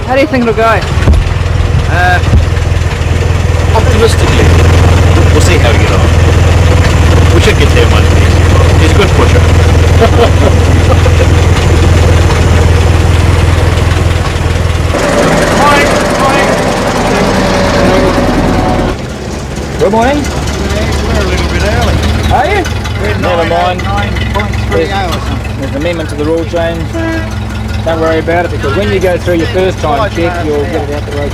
How do you think it'll go? Optimistically, we'll see how we get on. We should get there one of these. He's a good pusher. Good morning. We're a little bit early. Are you? Never mind. 9.3 hours. There's an amendment to the rule change. Don't worry about it, because when you go through your first time check, you'll get it out the road.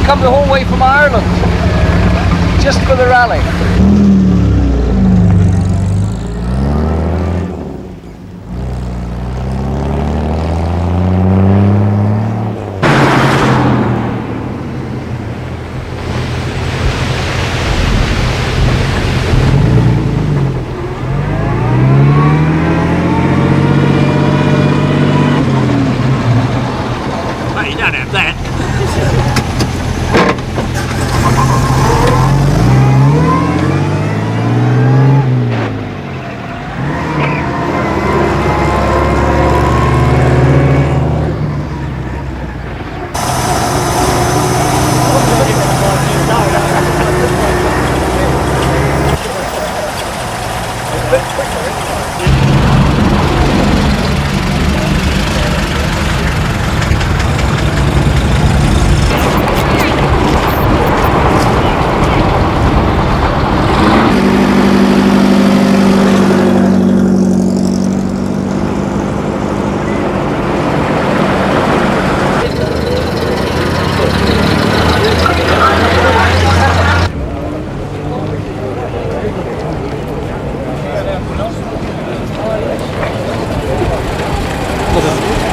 Come the whole way from Ireland just for the rally. Hey, you don't have that.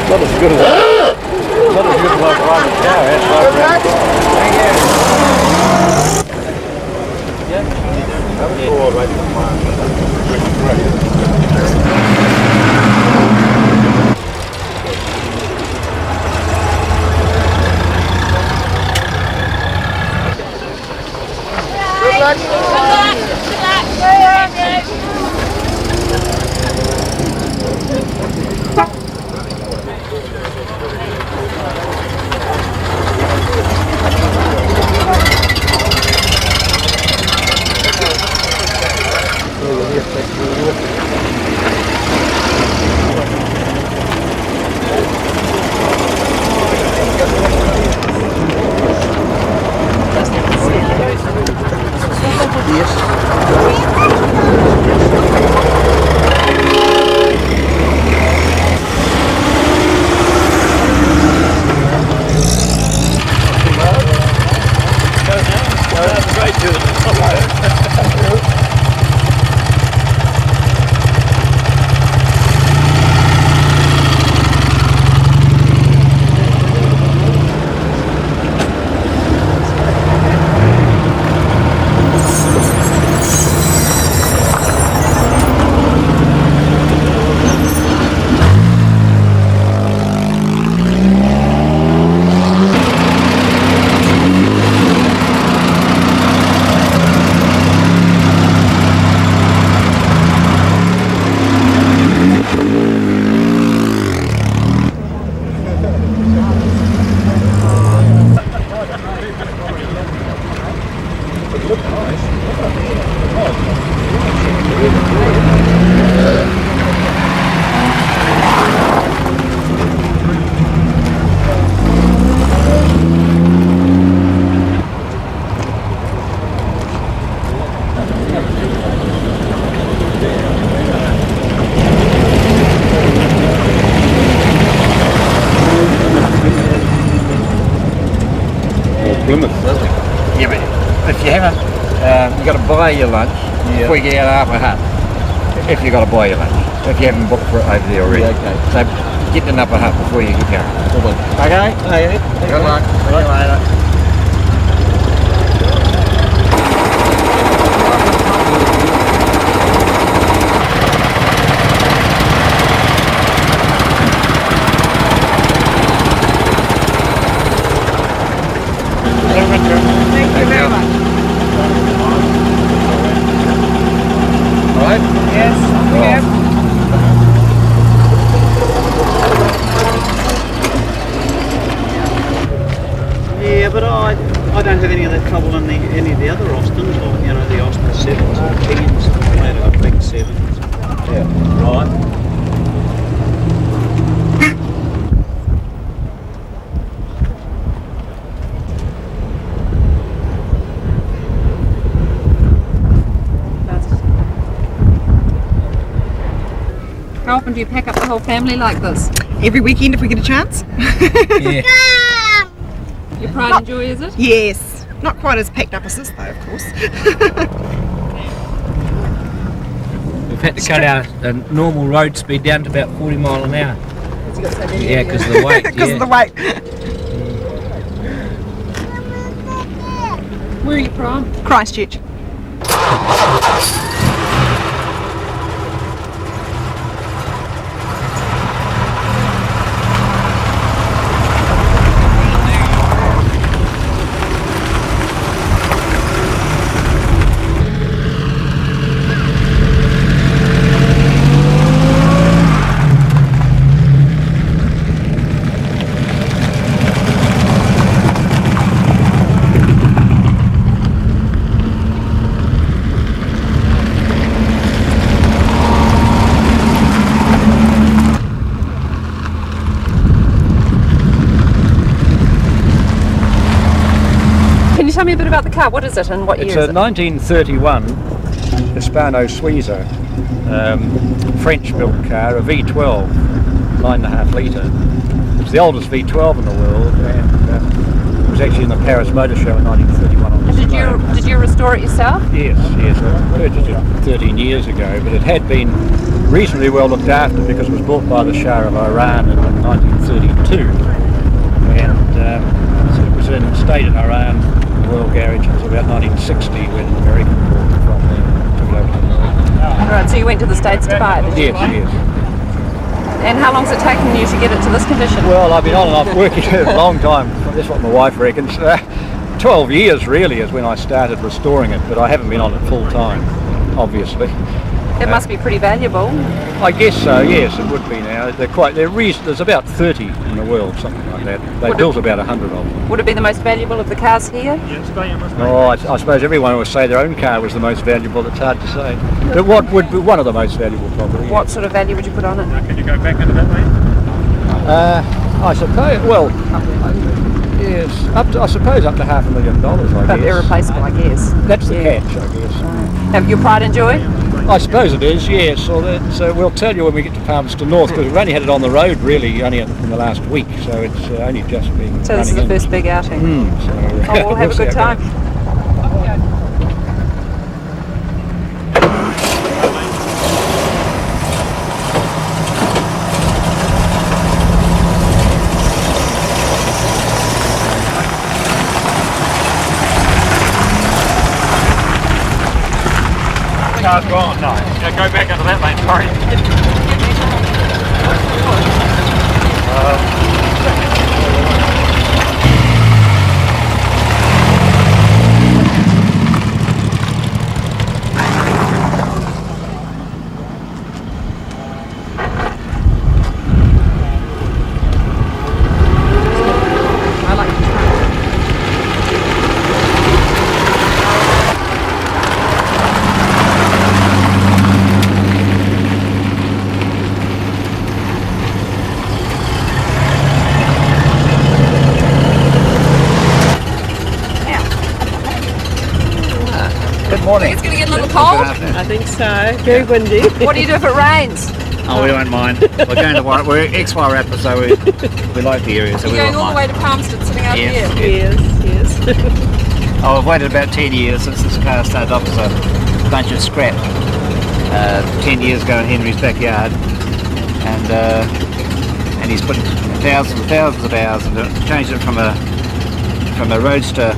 Not as good as like running cow. Good luck. Plymouth, doesn't it? Yeah, but if you haven't, you've got to buy your lunch before you get out of a hut. If you've got to buy your lunch. If you haven't booked for it over there already. Yeah, okay. So get in upper hut before you get going. Okay. Okay. Good luck. See you later. Thank you very much. All right? Yes, we have. Yeah, but I don't have any of that trouble in any of the other Austins, or you know, the Austin 7s or 10s. They've got big 7s. Yeah. Right. How often do you pack up the whole family like this? Every weekend if we get a chance. Yeah. Your pride and joy, is it? Yes. Not quite as packed up as this though, of course. We've had to cut our normal road speed down to about 40 mile an hour. Yeah, because of the weight. Because of the weight. Where are you from? Christchurch. Tell me a bit about the car. What is it and what It's year a is it? 1931 Hispano Suiza, French-built car, a V12, 9.5 litre. It's the oldest V12 in the world, and it was actually in the Paris Motor Show in 1931 on display. Did you restore it yourself? Yes, I purchased it 13 years ago, but it had been reasonably well looked after because it was built by the Shah of Iran in 1932, and so it was stayed in Iran, the Royal Garage, until about 1960 when an American bought it from there, took it over to America. Right, so you went to the States to buy it, did you? Yes, yes. And how long has it taken you to get it to this condition? Well, I've been on and off working a long time. That's what my wife reckons. 12 years really is when I started restoring it, but I haven't been on it full time, obviously. It must be pretty valuable. I guess so, yes, it would be now. There's about 30 in the world, something like that. They built about 100 of them. Would it be the most valuable of the cars here? Oh, I suppose everyone would say their own car was the most valuable. It's hard to say. But what would be one of the most valuable, probably? What sort of value would you put on it? Can you go back into that lane? I suppose, well, yes, I suppose up to $500,000, I But guess. they're replaceable, I guess. That's the Yeah. catch, I guess. Have your pride and joy? I suppose it is, yes. So we'll tell you when we get to Palmerston North, because we've only had it on the road really only in the last week, so it's only just been So this is the running in. first big outing. So, Oh, we'll have a see good how it time. goes. Car's gone. No. Yeah, go back into that lane, sorry. I like to try. Good morning. It's going to get a little cold. I think so. Very windy. What do you do if it rains? Oh, we won't mind. We're going to we're ex-Wairarapa, so we like the area, so You're we going won't all the mind. way to Palmerston, sitting out Yes. here. Yes, yes. I've waited about 10 years since this car started off as a bunch of scrap. 10 years ago in Henry's backyard, and he's put thousands and thousands of hours into it, changed it from a roadster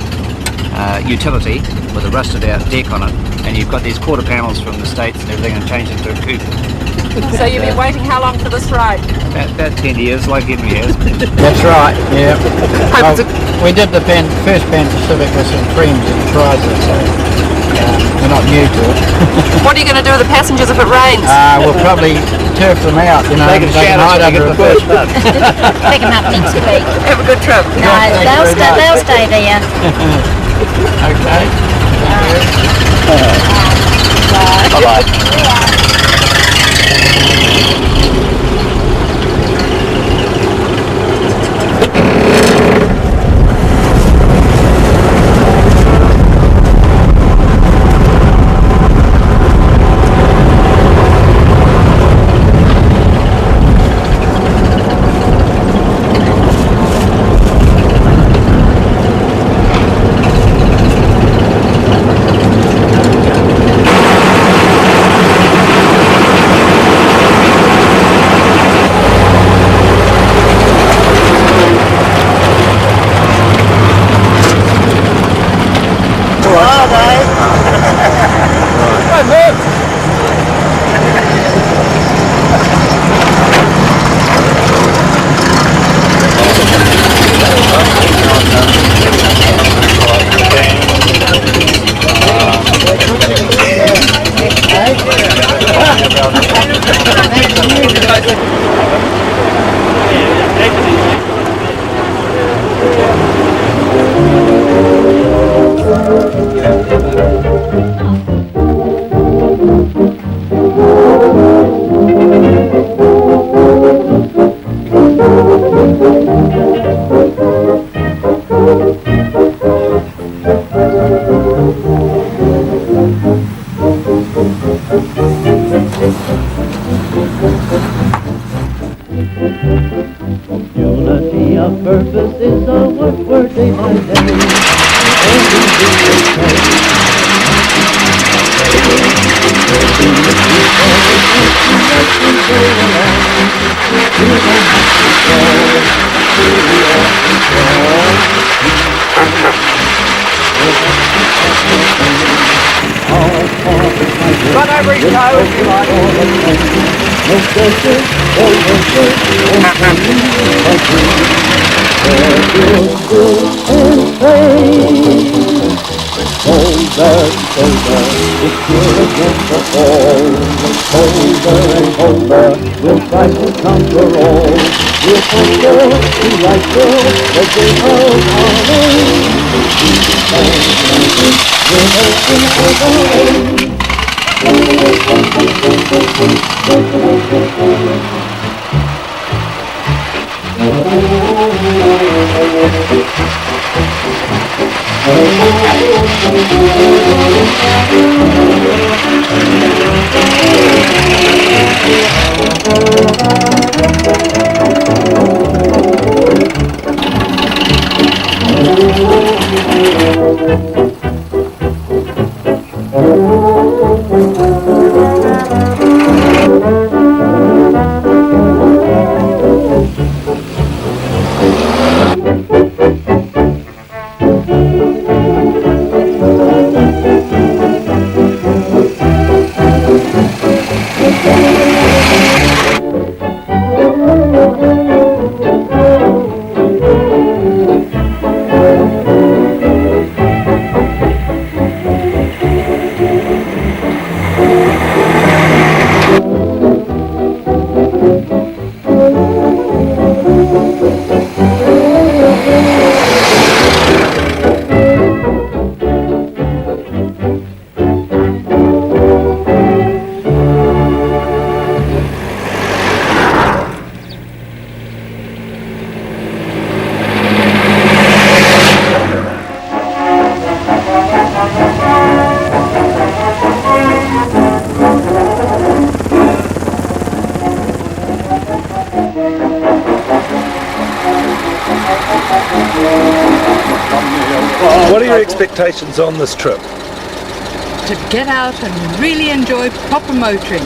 utility with a rusted out deck on it, and you've got these quarter panels from the States and everything, and changed it to a coupe. So you've been waiting how long for this ride? About 10 years, like Henry has. That's right, yeah. Well, we did the first Pan Pacific with some friends in Chrysler, so we're not new to it. What are you going to do with the passengers if it rains? We'll probably turf them out, you know. They can shout us when they get the first bus. Pick them up next week. Have a good trip. No, they'll stay there. Okay. Bye-bye. Unity of purpose is a watchword day by day. Run over his toe if you like. Shoulder, shoulder, it's good against the fall. Shoulder and shoulder, we'll try to conquer all. We'll conquer, we like girl, the day of our name. We'll open our way. What are your expectations on this trip? To get out and really enjoy proper motoring.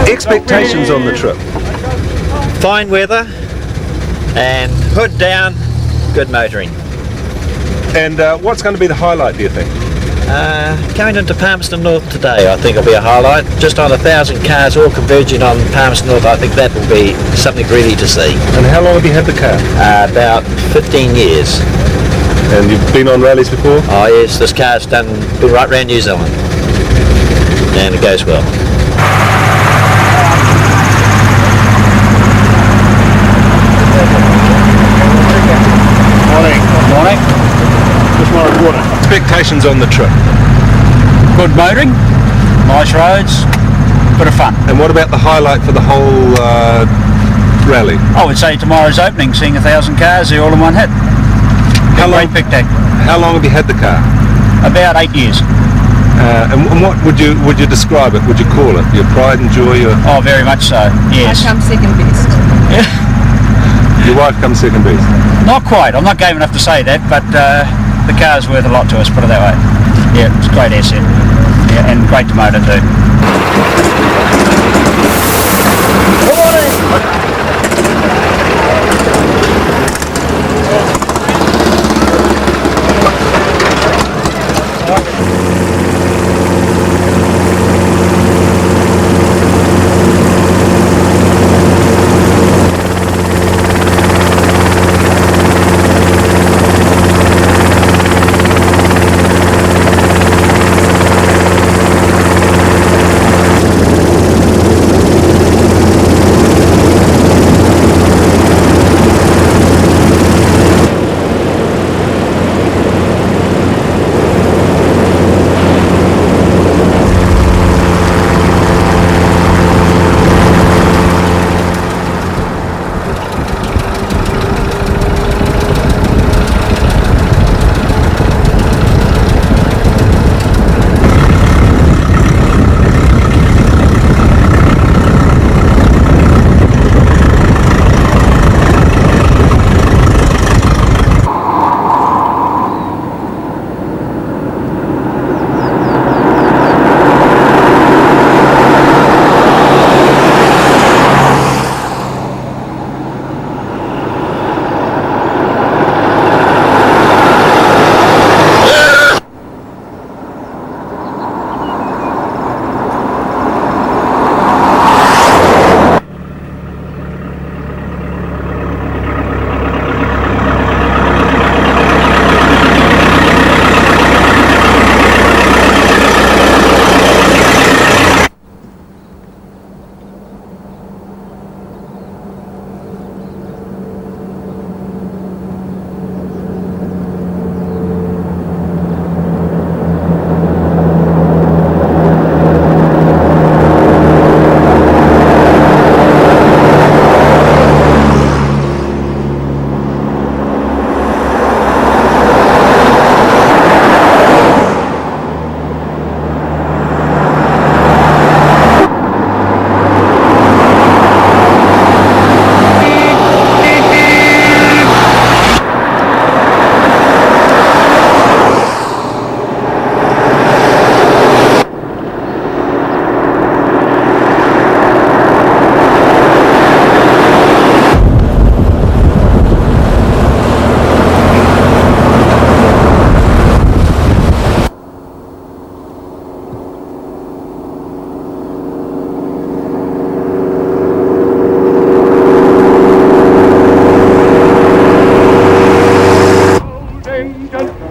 Expectations on the trip? Fine weather and hood down, good motoring. And what's going to be the highlight, do you think? Going into Palmerston North today, I think will be a highlight. Just on 1,000 cars all converging on Palmerston North, I think that will be something really to see. And how long have you had the car? About 15 years. And you've been on rallies before? Oh yes, this car's been right round New Zealand. And it goes well. Morning. Just want to report it. Expectations on the trip? Good motoring, nice roads, bit of fun. And what about the highlight for the whole rally? I would say tomorrow's opening, seeing 1,000 cars there all in one hit. How long have you had the car? About 8 years. And what would you describe it? Would you call it your pride and joy? Oh, very much so. Yes. I come second best. Your wife comes second best? Not quite. I'm not game enough to say that, but the car's worth a lot to us, put it that way. Yeah, it's a great asset. Yeah, and great to motor too.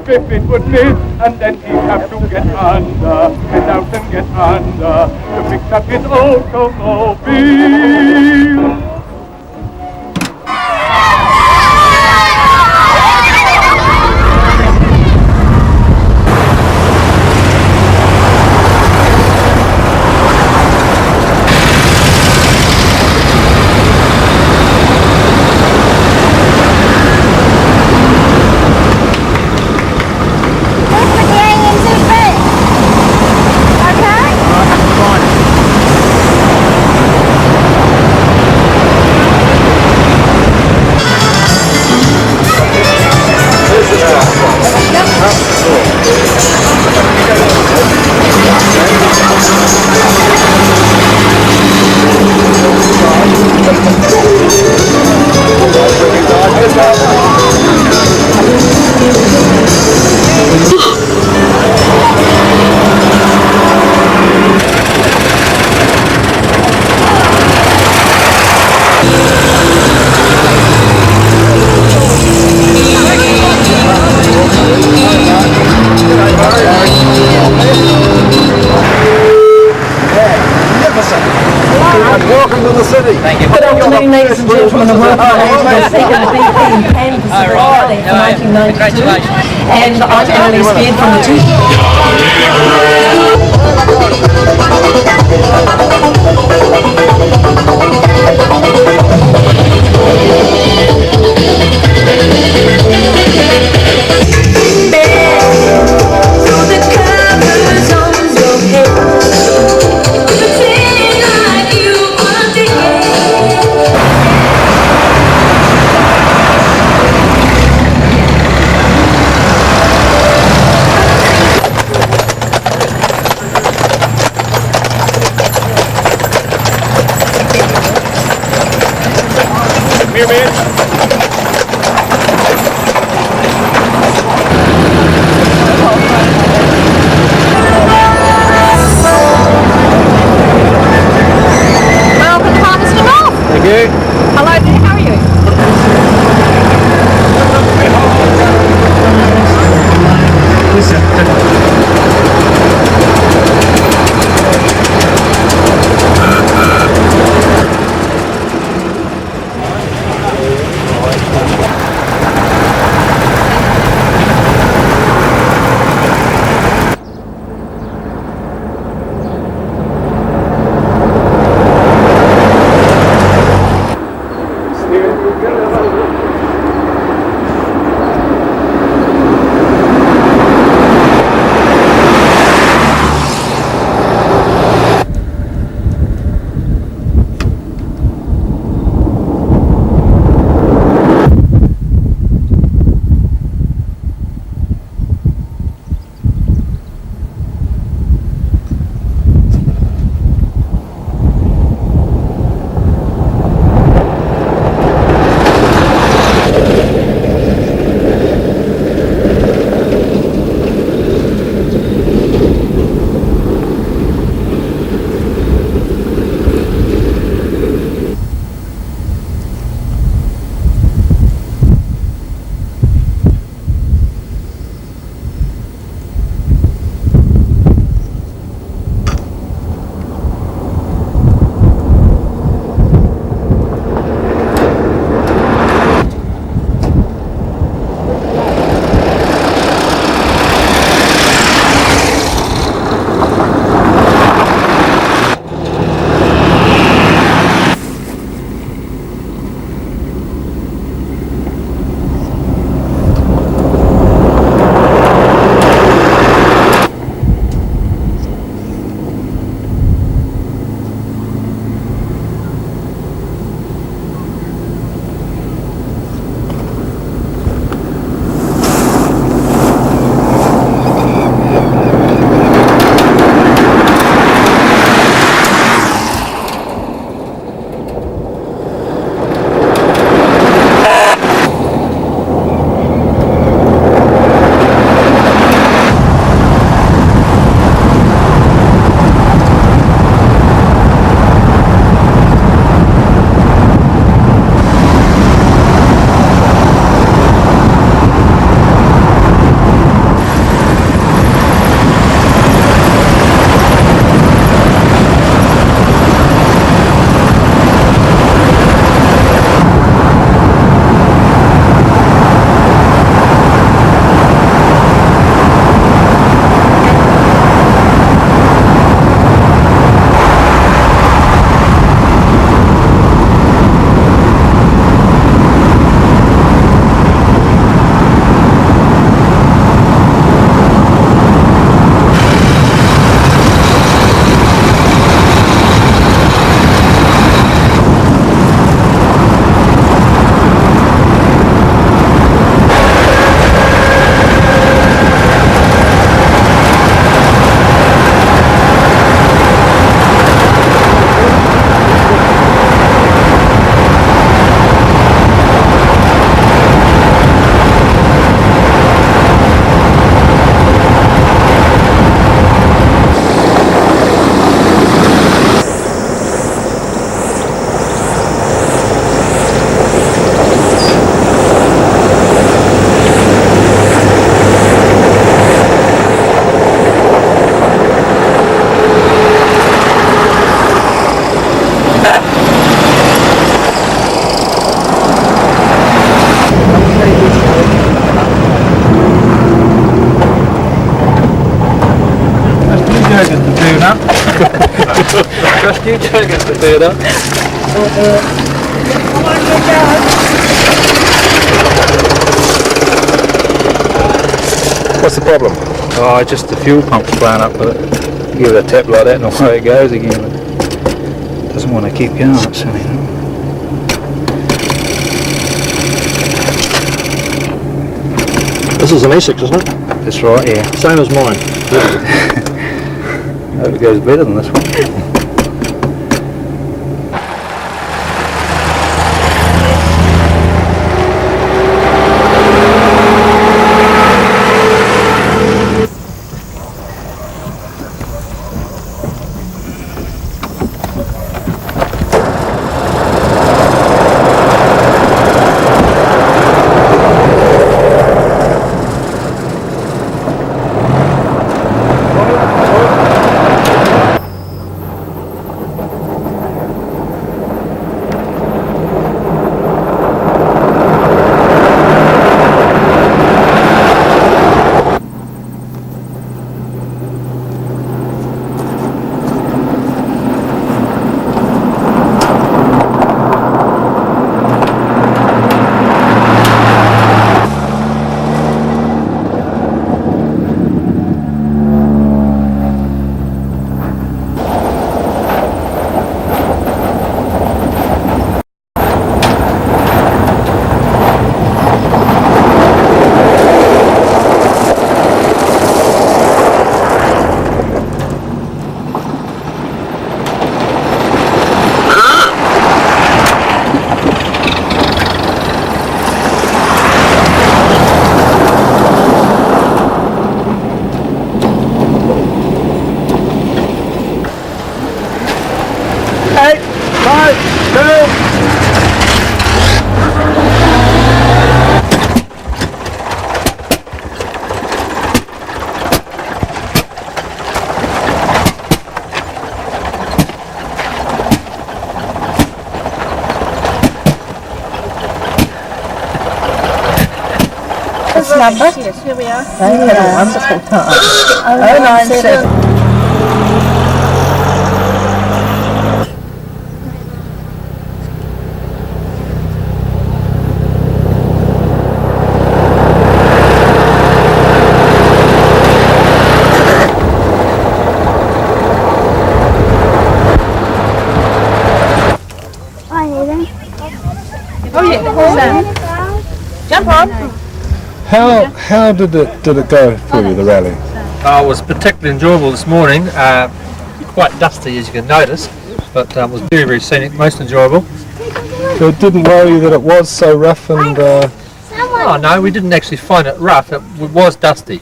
if it would miss, and then he'd have to get under, get out and get under, to fix up his automobile. Welcome to the city. Thank you. Good afternoon, ladies and gentlemen, and welcome to the second BP in Cannes Pacific Rally for 1992. Congratulations. And I'm Emily Speed from the Trust you, Joe, gets to do it up. What's the problem? Oh, just the fuel pump's blown up with it. Give it a tap like that and away it goes again. It doesn't want to keep going, it's silly. This is an A6, isn't it? That's right, yeah. Same as mine. I hope it goes better than this one. Number? Yes, here we are. They had a wonderful time. 097. Oh yeah, jump on. How did it go for you, the rally? It was particularly enjoyable this morning. Quite dusty, as you can notice, but it was very, very scenic, most enjoyable. So it didn't worry you that it was so rough and... Oh no, we didn't actually find it rough. It was dusty,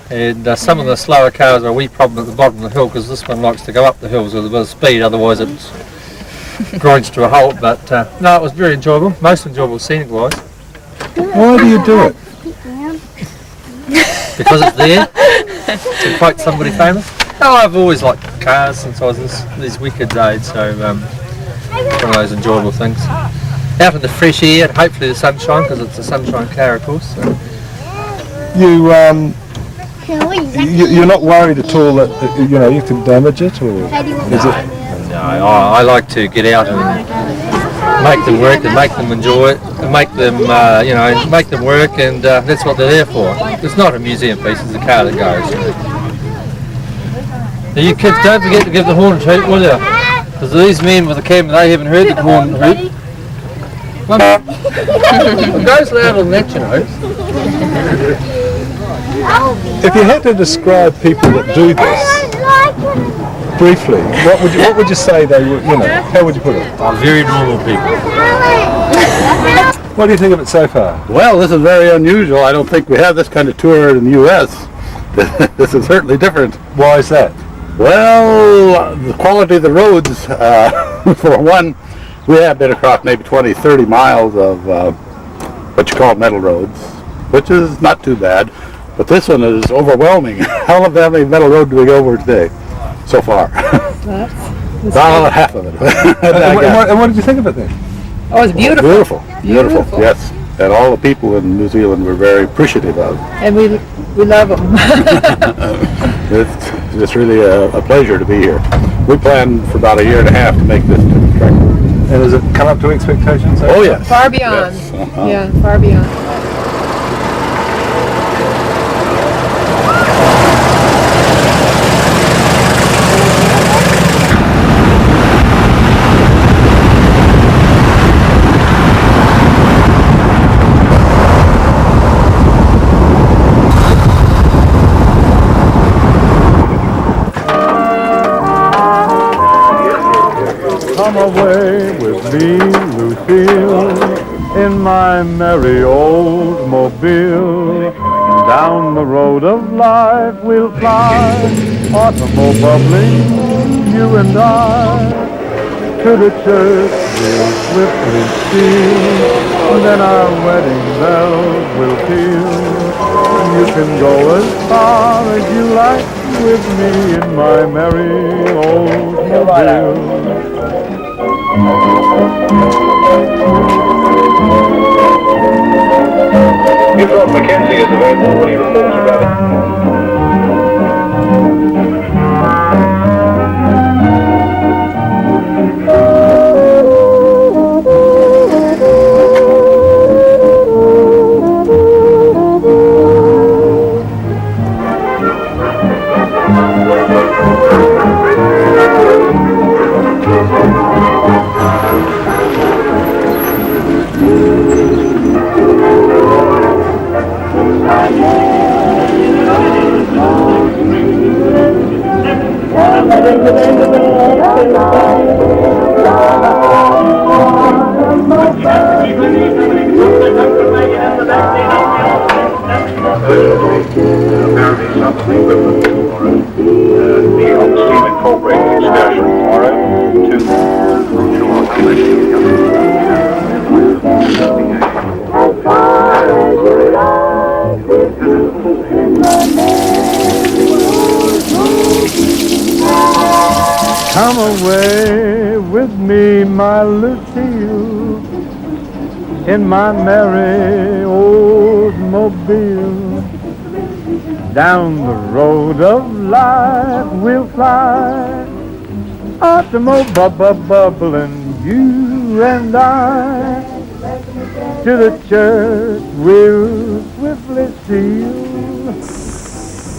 and some of the slower cars are a wee problem at the bottom of the hill because this one likes to go up the hills with a bit of speed, otherwise it grinds to a halt. But no, it was very enjoyable, most enjoyable scenic-wise. Why do you do it? Because it's there, to quote somebody famous. Oh, I've always liked cars since I was these wicked age, so one of those enjoyable things. Out in the fresh air, and hopefully the sunshine, because it's a sunshine car, of course. So. You're not worried at all that you can damage it, or is it? No, I like to get out and make them work and make them enjoy it and make them make them work, and that's what they're there for. It's not a museum piece, it's a car that goes. Now you kids, don't forget to give the horn hoot, will you? Because these men with the camera, they haven't heard the horn hoot. It goes louder than that, you know. If you had to describe people that do this briefly, what would you say they were? How would you put it? Very normal people. What do you think of it so far? Well, this is very unusual. I don't think we have this kind of tour in the U.S. This is certainly different. Why is that? Well, the quality of the roads, for one, we have been across maybe 20, 30 miles of what you call metal roads, which is not too bad. But this one is overwhelming. How many metal road do we go over today so far? About half of it. And what did you think of it then? Oh, it's beautiful. Beautiful, yes. that all the people in New Zealand were very appreciative of. And we love them. It's really a pleasure to be here. We planned for about a year and a half to make this trek. And has it come up to expectations? Oh yes. Far beyond. Yes. Yeah, far beyond. Come away with me, Lucille, in my merry old mobile. Down the road of life we'll fly, automobile bubbling, you and I. To the church we'll swiftly steal, then our wedding bells will peal. You can go as far as you like with me in my merry old mobile. You thought Mackenzie is available when he reports about it. Come away with me, my Lucille, in my merry old mobile. Down the road of life we'll fly, automobile bubbling, you and I. To the church we'll swiftly steal,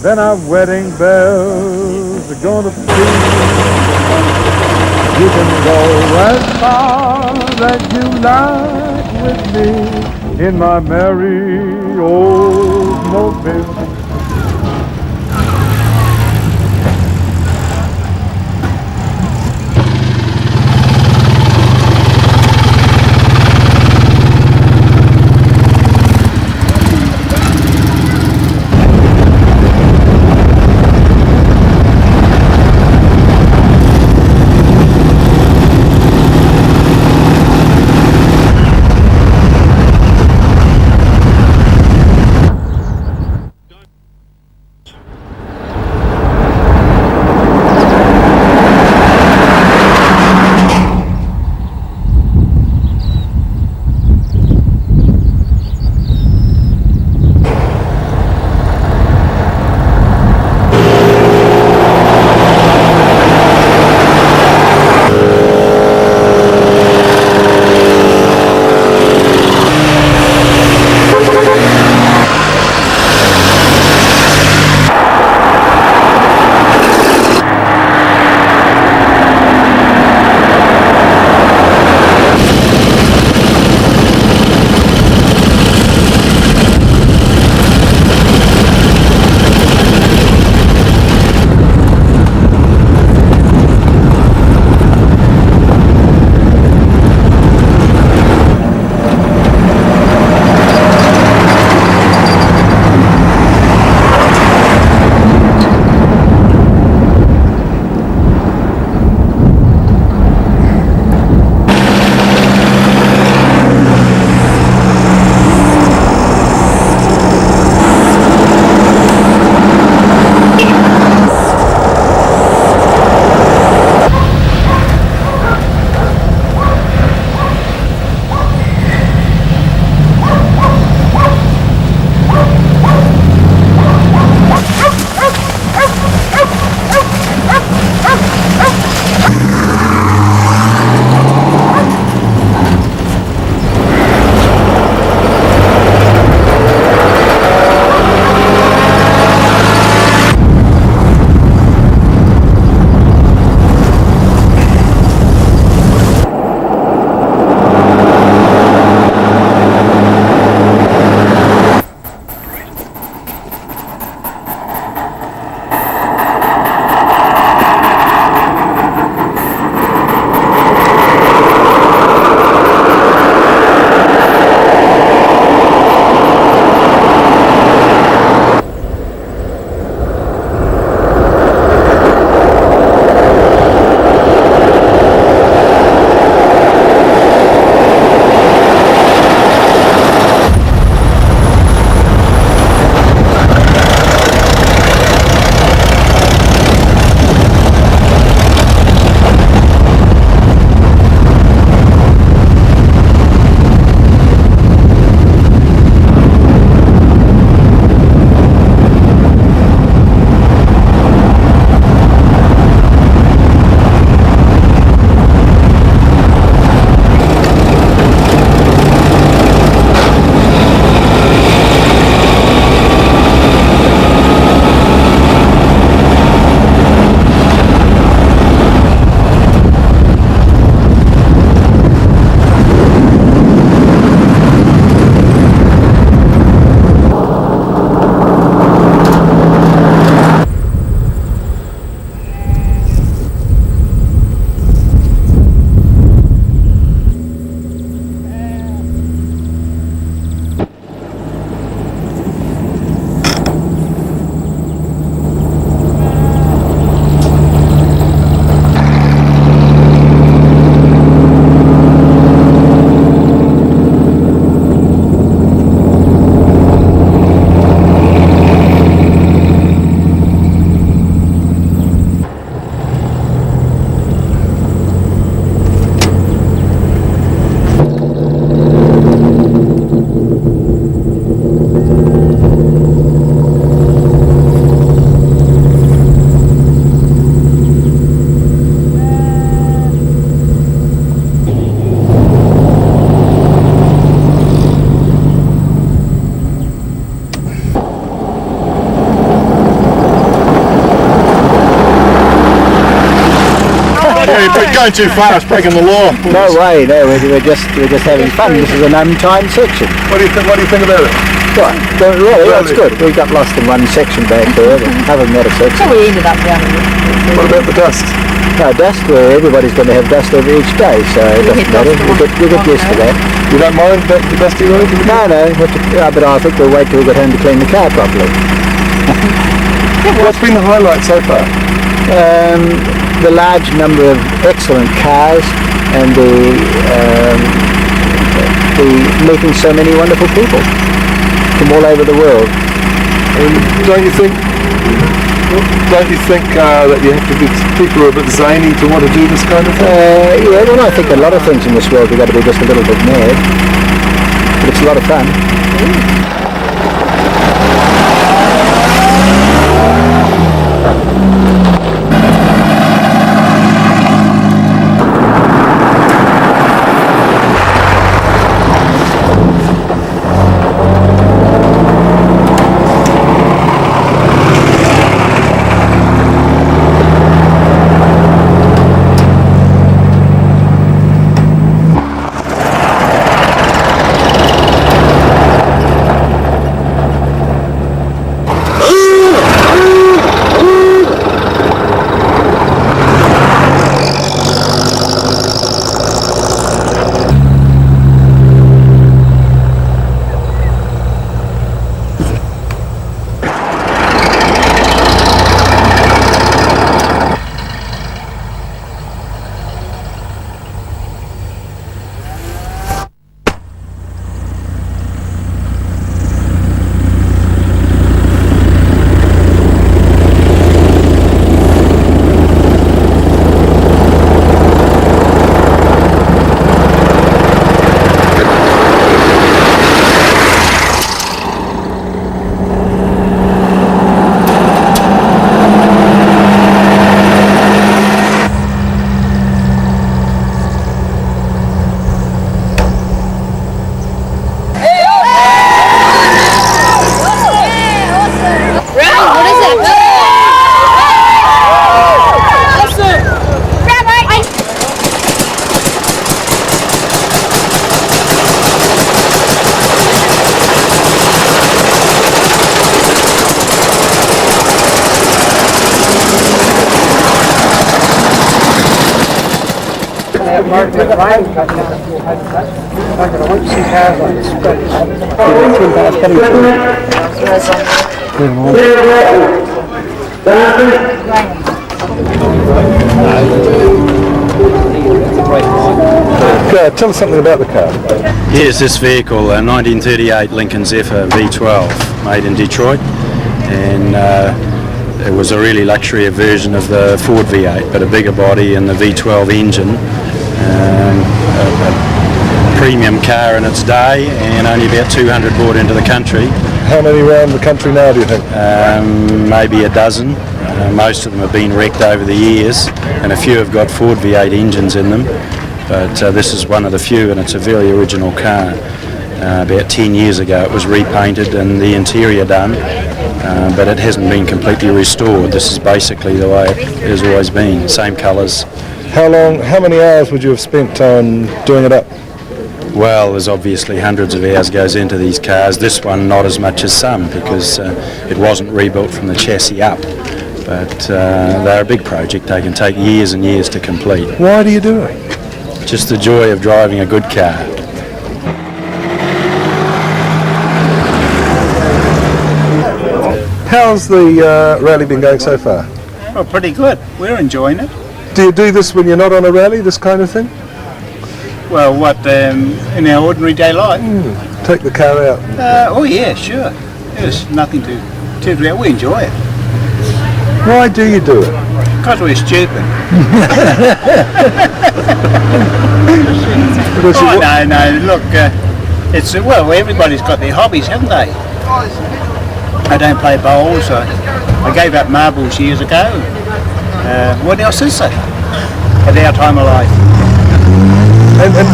then our wedding bells are gonna peal. You can go as far as you like with me in my merry old mobile. going too fast, breaking the law. No way, no, we're just having fun. This is an untimed section. What do you think about it? Well, it's good. We got lost in one section back there, but other than that it's excellent. So we ended up down in What about the dust? No, dust, where everybody's going to have dust over each day, so it doesn't matter. We get used to that. You don't mind the dusty road? No, but I think we'll wait till we get home to clean the car properly. What's been the highlight so far? The large number of excellent cars and the meeting so many wonderful people from all over the world. Don't you think that you have to be people are a bit zany to want to do this kind of thing? Yeah, well, I think a lot of things in this world we've got to be just a little bit mad, but it's a lot of fun. Tell us something about the car. Yes, this vehicle, a 1938 Lincoln Zephyr V12, made in Detroit, and it was a really luxury version of the Ford V8, but a bigger body and the V12 engine. A premium car in its day, and only about 200 brought into the country. How many around the country now, do you think? Maybe a dozen. Most of them have been wrecked over the years, and a few have got Ford V8 engines in them. But this is one of the few, and it's a very original car. About 10 years ago it was repainted and the interior done, but it hasn't been completely restored. This is basically the way it has always been, same colours. How many hours would you have spent on doing it up? Well, there's obviously hundreds of hours goes into these cars. This one not as much as some, because it wasn't rebuilt from the chassis up. But they're a big project. They can take years and years to complete. Why do you do it? Just the joy of driving a good car. How's the rally been going so far? Oh, pretty good. We're enjoying it. Do you do this when you're not on a rally, this kind of thing? Well, in our ordinary day life? Take the car out? Oh yeah, sure. There's nothing to do. We enjoy it. Why do you do it? Because we're stupid. No, look, everybody's got their hobbies, haven't they? I don't play bowls. I gave up marbles years ago. What else is there at our time of life?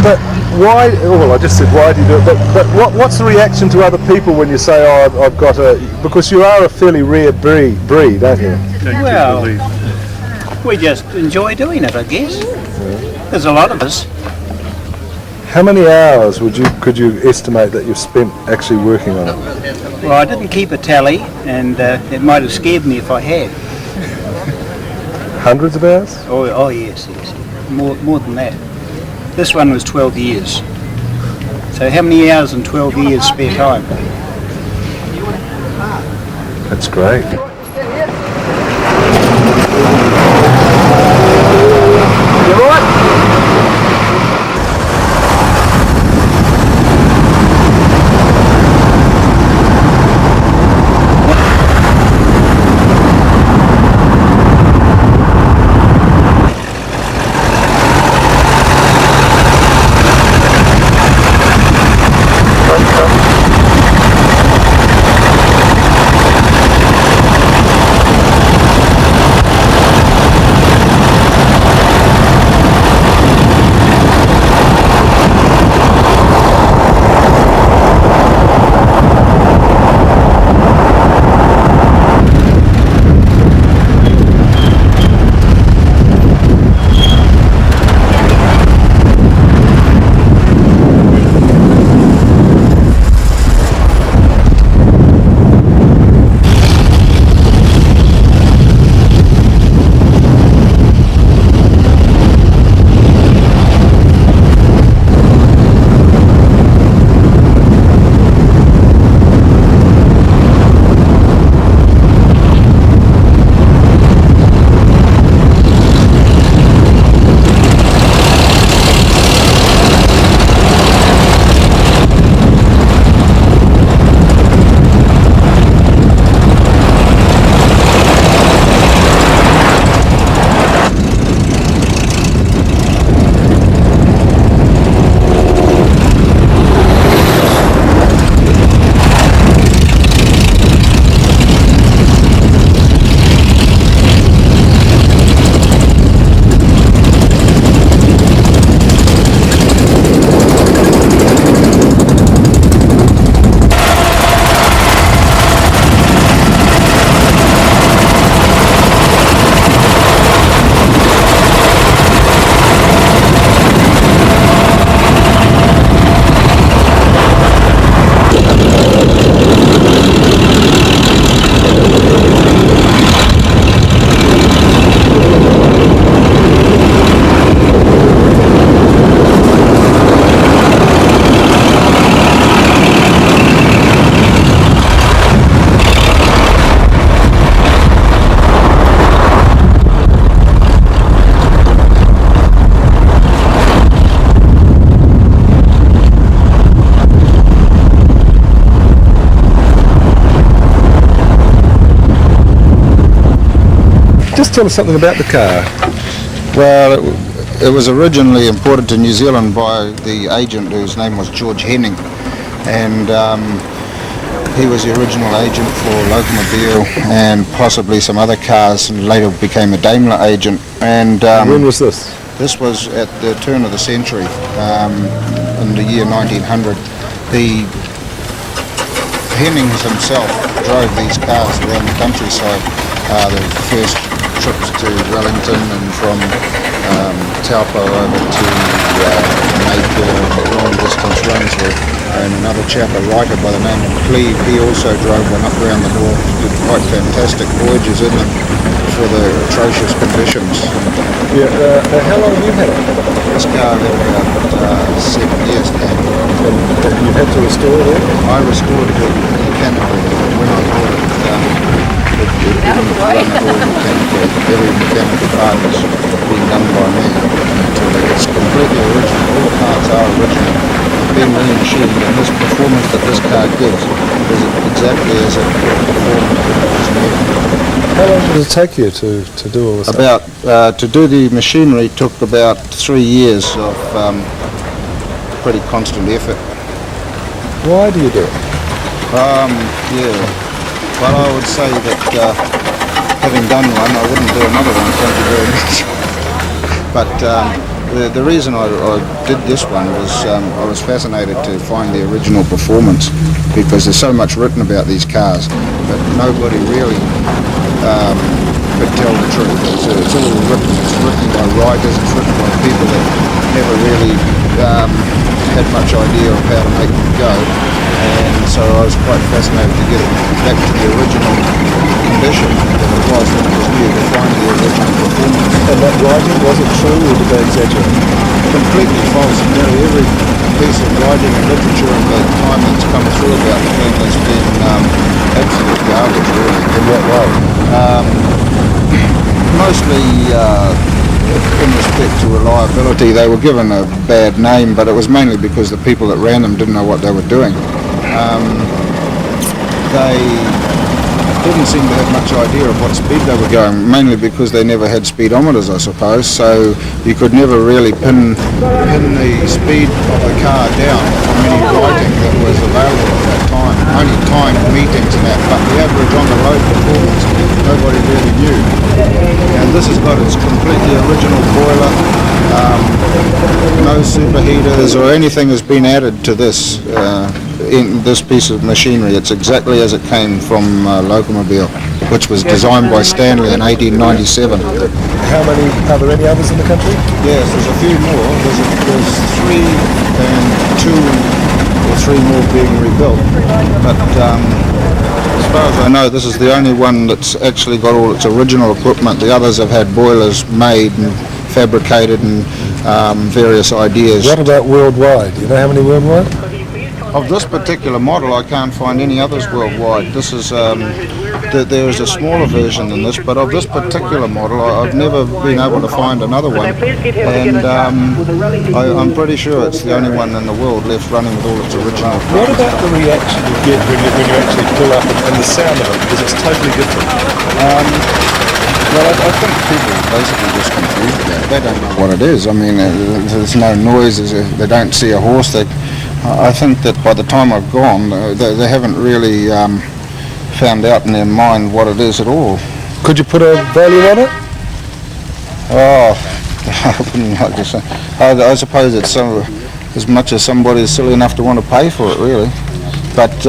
But why? Well, I just said why do you do it? But what's the reaction to other people when you say, "Oh, I've got a"? Because you are a fairly rare breed, aren't you? Well, we just enjoy doing it, I guess. there's a lot of us. How many hours could you estimate that you've spent actually working on it? Well, I didn't keep a tally, and it might have scared me if I had. Hundreds of hours? Oh yes. More than that. This one was 12 years. So how many hours in 12 years spare time? That's great. Just tell us something about the car. Well, it was originally imported to New Zealand by the agent whose name was George Henning, and he was the original agent for Locomobile and possibly some other cars, and later became a Daimler agent. And when was this? This was at the turn of the century, in the year 1900. The Hennings himself drove these cars around the countryside. The first trips to Wellington and from Taupo over to Mayfair, long distance runs with, and another chap, a writer by the name of Cleve, he also drove one up around the north, did quite fantastic voyages in them for the atrocious conditions. Yeah, how long have you had it? This car I've had about 7 years now. And you had to restore it? I restored it mechanically. When I bought it, it didn't run at all mechanically. Every mechanical part has been done by me until it's completely original. All the parts are original. They've been re-machined, and this performance that this car gives is exactly as it performed when it was new. How long did it take you to do all this? To do the machinery took about 3 years of pretty constant effort. Why do you do it? Yeah. Well, I would say that having done one, I wouldn't do another one. Thank you very much. But The reason I did this one was I was fascinated to find the original performance, because there's so much written about these cars, but nobody really could tell the truth. It's all written. It's written by writers. It's written by people that never really had much idea of how to make them go. And so I was quite fascinated to get it back to the original condition that it was when it was new, to find the original performance. And that writing, was it true or did they exaggerate? Completely false. Nearly every piece of writing and literature of the time that's come through about the thing has been absolute garbage, really. In what way? Mostly in respect to reliability. They were given a bad name, but it was mainly because the people that ran them didn't know what they were doing. They didn't seem to have much idea of what speed they were going, mainly because they never had speedometers, I suppose, so you could never really pin the speed of the car down from any writing that was available at that time. Only timed meetings and that, but the average on the road performance, nobody really knew. And this has got its completely original boiler, no superheaters or anything has been added to this in this piece of machinery. It's exactly as it came from Locomobile, which was designed by Stanley in 1897. How many, are there any others in the country? Yes, there's a few more. There's 3 and 2 or 3 more being rebuilt. But as far as I know, this is the only one that's actually got all its original equipment. The others have had boilers made and fabricated and various ideas. What about worldwide? Do you know how many worldwide? Of this particular model, I can't find any others worldwide. This is there is a smaller version than this, but of this particular model, I've never been able to find another one. And I'm pretty sure it's the only one in the world left running with all its original. What about the reaction you get when you actually pull up and the sound of it? Because it's totally different. Well, I think people are basically just confused about it. They don't know what it is. I mean, there's no noise. They don't see a horse. I think that by the time I've gone, they haven't really found out in their mind what it is at all. Could you put a value on it? Oh, I wouldn't like to say. I suppose it's as much as somebody's silly enough to want to pay for it, really. But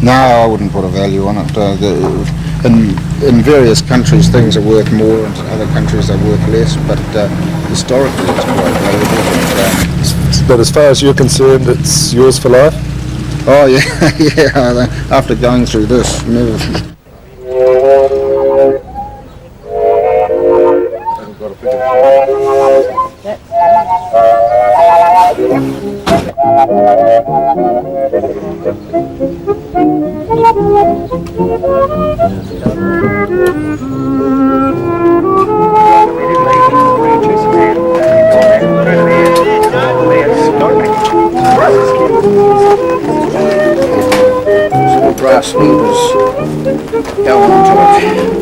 no, I wouldn't put a value on it. In various countries things are worth more, and in other countries they're worth less, but historically it's quite valuable. But as far as you're concerned, it's yours for life? Oh yeah, yeah, after going through this, never. Brass needles go onto it.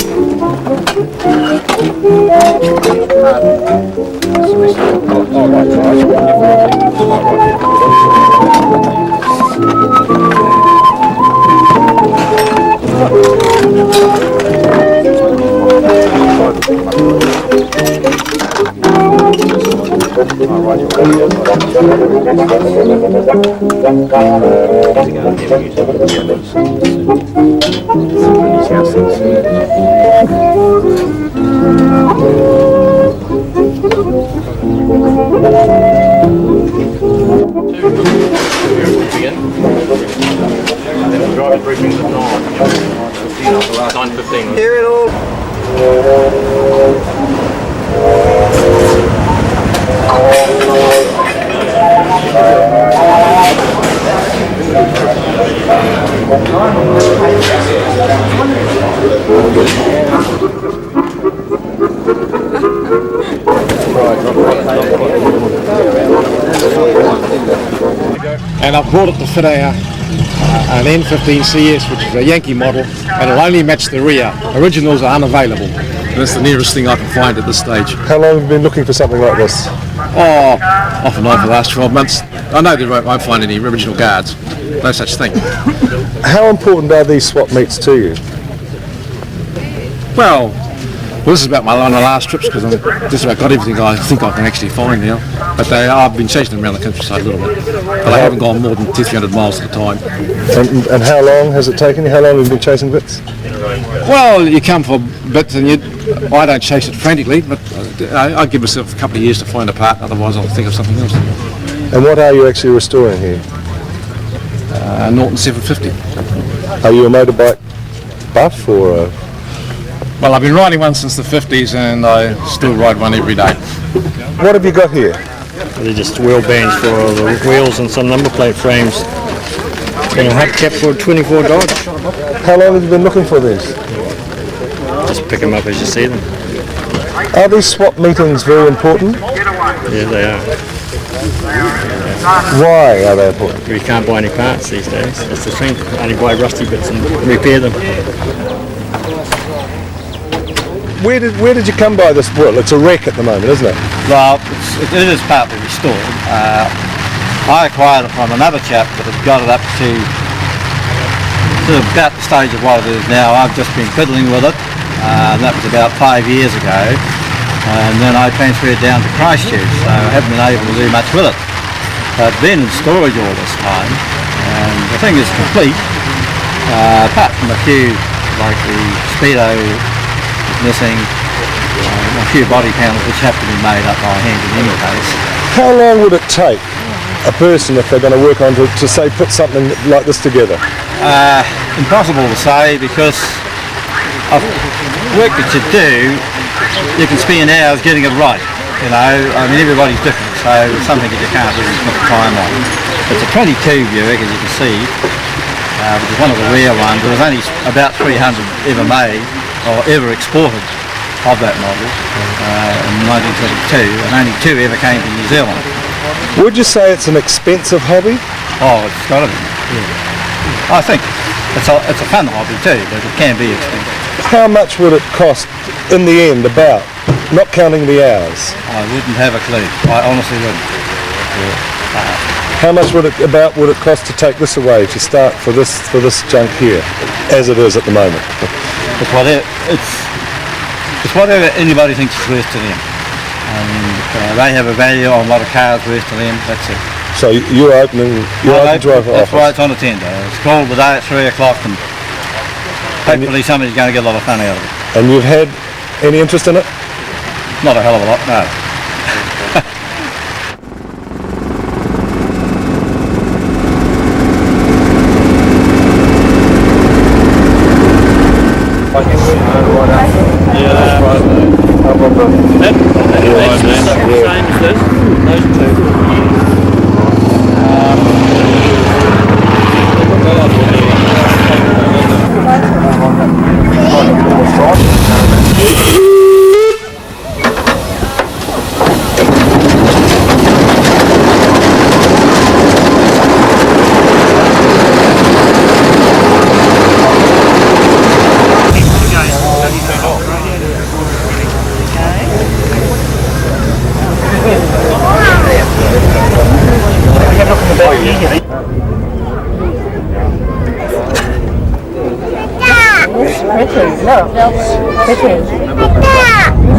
Driving briefings at 9:15. Hear it all. And I've brought it to fit an N15 CS, which is a Yankee model, and it'll only match the rear. Originals are unavailable. And that's the nearest thing I can find at this stage. How long have you been looking for something like this? Oh, off and on for the last 12 months. I know they won't find any original guards. No such thing. How important are these swap meets to you? Well, Well, this is about one of my last trips because I've just about got everything I think I can actually find now. But I've been chasing them around the countryside a little bit. But I haven't gone more than 200-300 miles at a time. And how long has it taken you? How long have you been chasing bits? Well, you come for bits and I don't chase it frantically, but I give myself a couple of years to find a part, otherwise I'll think of something else. And what are you actually restoring here? Norton 750. Are you a motorbike buff or a... Well, I've been riding one since the 50s and I still ride one every day. What have you got here? They're just wheel bands for the wheels and some number plate frames. And a hubcap for 24 Dodge. How long have you been looking for these? Just pick them up as you see them. Are these swap meetings very important? Yeah, they are. Why are they important? We can't buy any parts these days. That's the thing. Only buy rusty bits and repair them. Where did you come by this? Well, it's a wreck at the moment, isn't it? Well, it is partly restored. I acquired it from another chap that had got it up to about the stage of what it is now. I've just been fiddling with it. That was about 5 years ago. And then I transferred down to Christchurch, so I haven't been able to do much with it. But it's been in storage all this time, and the thing is complete, apart from a few, like the speedo missing, a few body panels which have to be made up by hand in any case. How long would it take a person, if they're going to work on to say put something like this together? Impossible to say, because of work that you do, you can spend hours getting it right. You know, I mean, everybody's different, so it's something that you can't really put time on. It's a 22 Buick, as you can see, which is one of the rare ones. There was only about 300 ever made or ever exported of that model in 1972, and only 2 ever came to New Zealand. Would you say it's an expensive hobby? Oh, it's got to be. Yeah. I think it's a fun hobby too, but it can be expensive. How much would it cost in the end, about, not counting the hours? I wouldn't have a clue. I honestly wouldn't. How much would it cost to take this away to start for this junk here, as it is at the moment? It's whatever anybody thinks is worth to them. I mean, they have a value on what a car is worth to them. That's it. So you're open to offer? That's why it's on a tender. It's called today at 3 o'clock, and hopefully somebody's going to get a lot of fun out of it. And you've had any interest in it? Not a hell of a lot, no.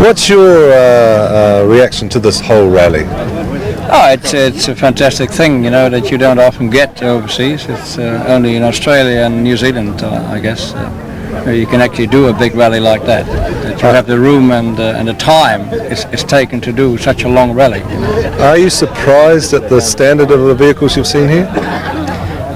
What's your reaction to this whole rally? Oh, it's a fantastic thing, you know, that you don't often get overseas. It's only in Australia and New Zealand, I guess, where you can actually do a big rally like that. That you have the room and the time it's taken to do such a long rally. You know. Are you surprised at the standard of the vehicles you've seen here?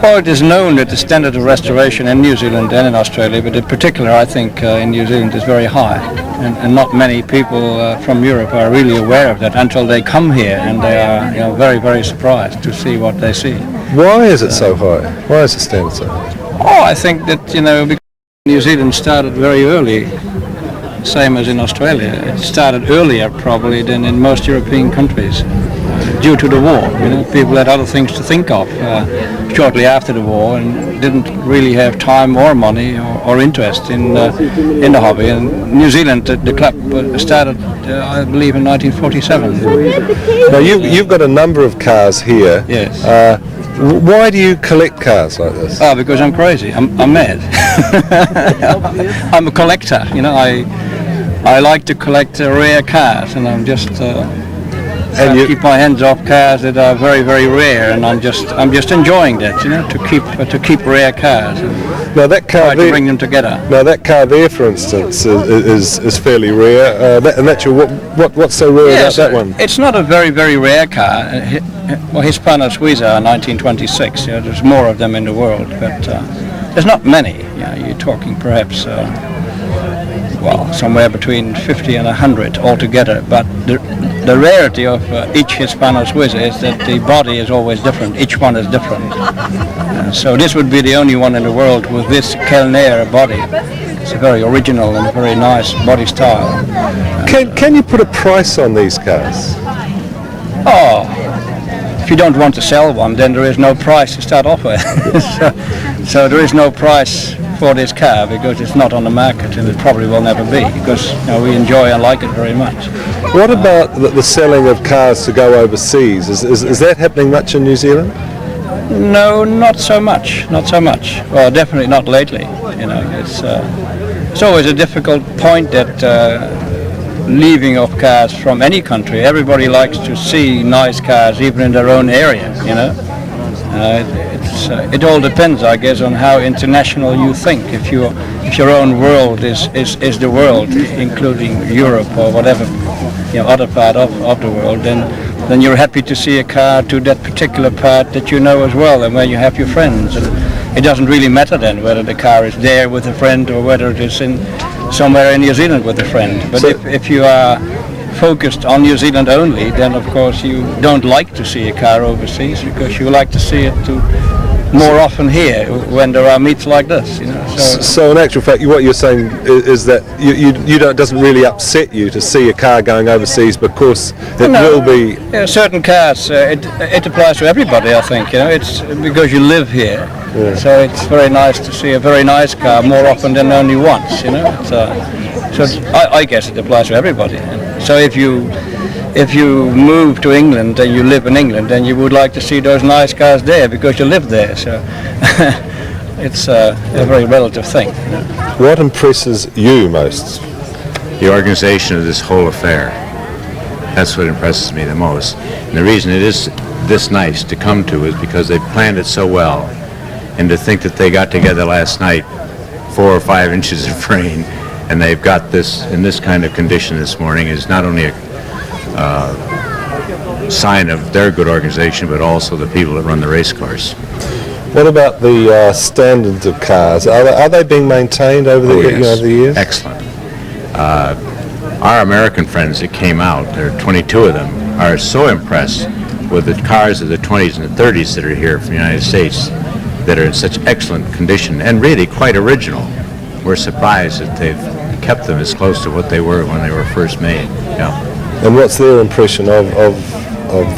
Well, it is known that the standard of restoration in New Zealand and in Australia, but in particular I think in New Zealand is very high. And not many people from Europe are really aware of that until they come here, and they are very, very surprised to see what they see. Why is it so high? Why is the standard so high? Oh, I think that, because New Zealand started very early, same as in Australia. It started earlier probably than in most European countries. Due to the war, people had other things to think of shortly after the war, and didn't really have time or money or interest in the hobby. And New Zealand, the club started, I believe, in 1947. Now you've got a number of cars here. Yes. Why do you collect cars like this? Oh, because I'm crazy. I'm mad. I'm a collector. I like to collect rare cars, and I'm just keep my hands off cars that are very, very rare, and I'm just enjoying that, you know, to keep rare cars. Now that car try to bring them together. Now that car there, for instance, is fairly rare. And that's your what's so rare about that one? It's not a very, very rare car. Well, Hispano Suiza, 1926. You know, there's more of them in the world, but there's not many. You know, you're talking perhaps. Well, somewhere between 50 and 100 altogether, but the rarity of each Hispano Suiza is that the body is always different. Each one is different. So this would be the only one in the world with this Kellner body. It's a very original and very nice body style. Can you put a price on these cars? Oh, if you don't want to sell one, then there is no price to start off with. so there is no price for this car because it's not on the market, and it probably will never be, because we enjoy and like it very much. What about the selling of cars to go overseas? Is that happening much in New Zealand? No, not so much. Not so much. Well, definitely not lately. You know, it's always a difficult point that leaving of cars from any country. Everybody likes to see nice cars, even in their own area. You know. It all depends, I guess, on how international you think. If your own world is the world, including Europe or whatever, other part of the world, then you're happy to see a car to that particular part that you know as well, and where you have your friends. And it doesn't really matter then whether the car is there with a friend or whether it is somewhere in New Zealand with a friend. But if you are focused on New Zealand only, then of course you don't like to see a car overseas, because you like to see it more often here when there are meets like this. You know. So in actual fact, what you're saying is that it doesn't really upset you to see a car going overseas, because it will be. Yeah, certain cars, it applies to everybody. I think it's because you live here, so it's very nice to see a very nice car more often than only once. So I guess it applies to everybody. So if you move to England and you live in England, then you would like to see those nice cars there because you live there. So it's a very relative thing. What impresses you most? The organization of this whole affair. That's what impresses me the most. And the reason it is this nice to come to is because they planned it so well. And to think that they got together last night, 4 or 5 inches of rain, and they've got this in this kind of condition this morning is not only a sign of their good organization, but also the people that run the race course. What about the standards of cars? Are they being maintained over the years? Excellent. Our American friends that came out, there are 22 of them, are so impressed with the cars of the 20s and the 30s that are here from the United States that are in such excellent condition and really quite original. We're surprised that they've kept them as close to what they were when they were first made. Yeah. And what's their impression of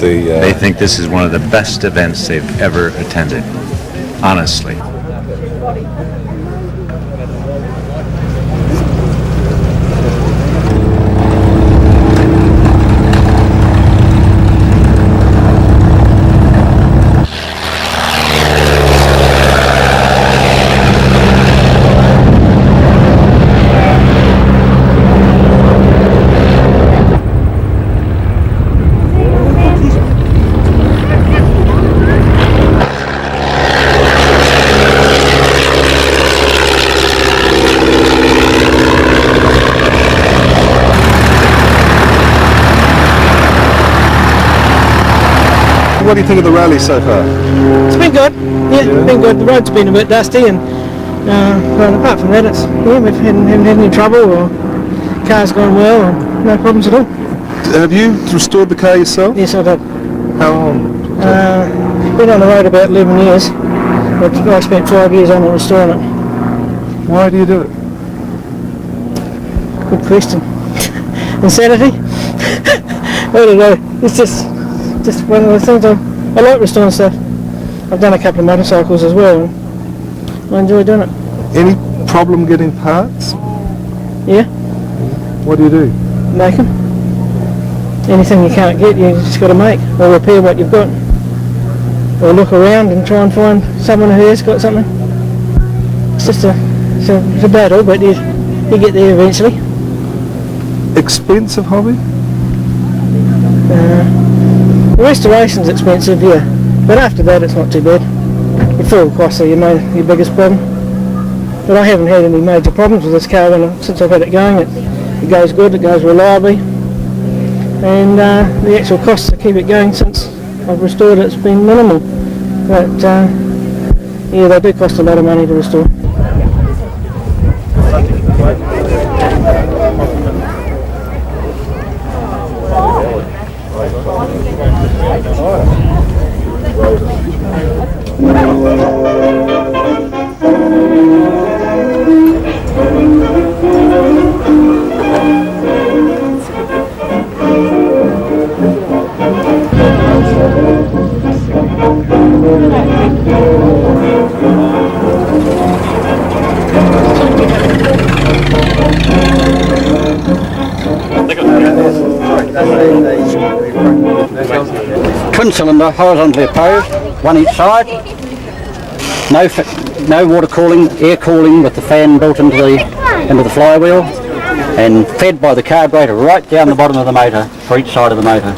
the... They think this is one of the best events they've ever attended, honestly. What do you think of the rally so far? It's been good. Yeah, it's been good. The road's been a bit dusty, and but apart from that, we haven't had any trouble, or car's gone well, or no problems at all. Have you restored the car yourself? Yes, I did. How long? Been on the road about 11 years, but I spent 5 years on it restoring it. Why do you do it? Good question. Insanity? I don't know. It's just one of the things. I like restoring stuff. I've done a couple of motorcycles as well, and I enjoy doing it. Any problem getting parts? Yeah. What do you do? Make them. Anything you can't get, you just got to make, or repair what you've got, or look around and try and find someone who has got something. It's just it's a battle, but you get there eventually. expensive hobby? Restoration's expensive, yeah, but after that it's not too bad. The fuel costs are your biggest problem. But I haven't had any major problems with this car since I've had it going. It goes good, it goes reliably, and the actual costs to keep it going since I've restored it's been minimal. But yeah, they do cost a lot of money to restore. Twin cylinder, horizontally opposed, one each side. No water cooling, air cooling with the fan built into the flywheel, and fed by the carburetor right down the bottom of the motor for each side of the motor.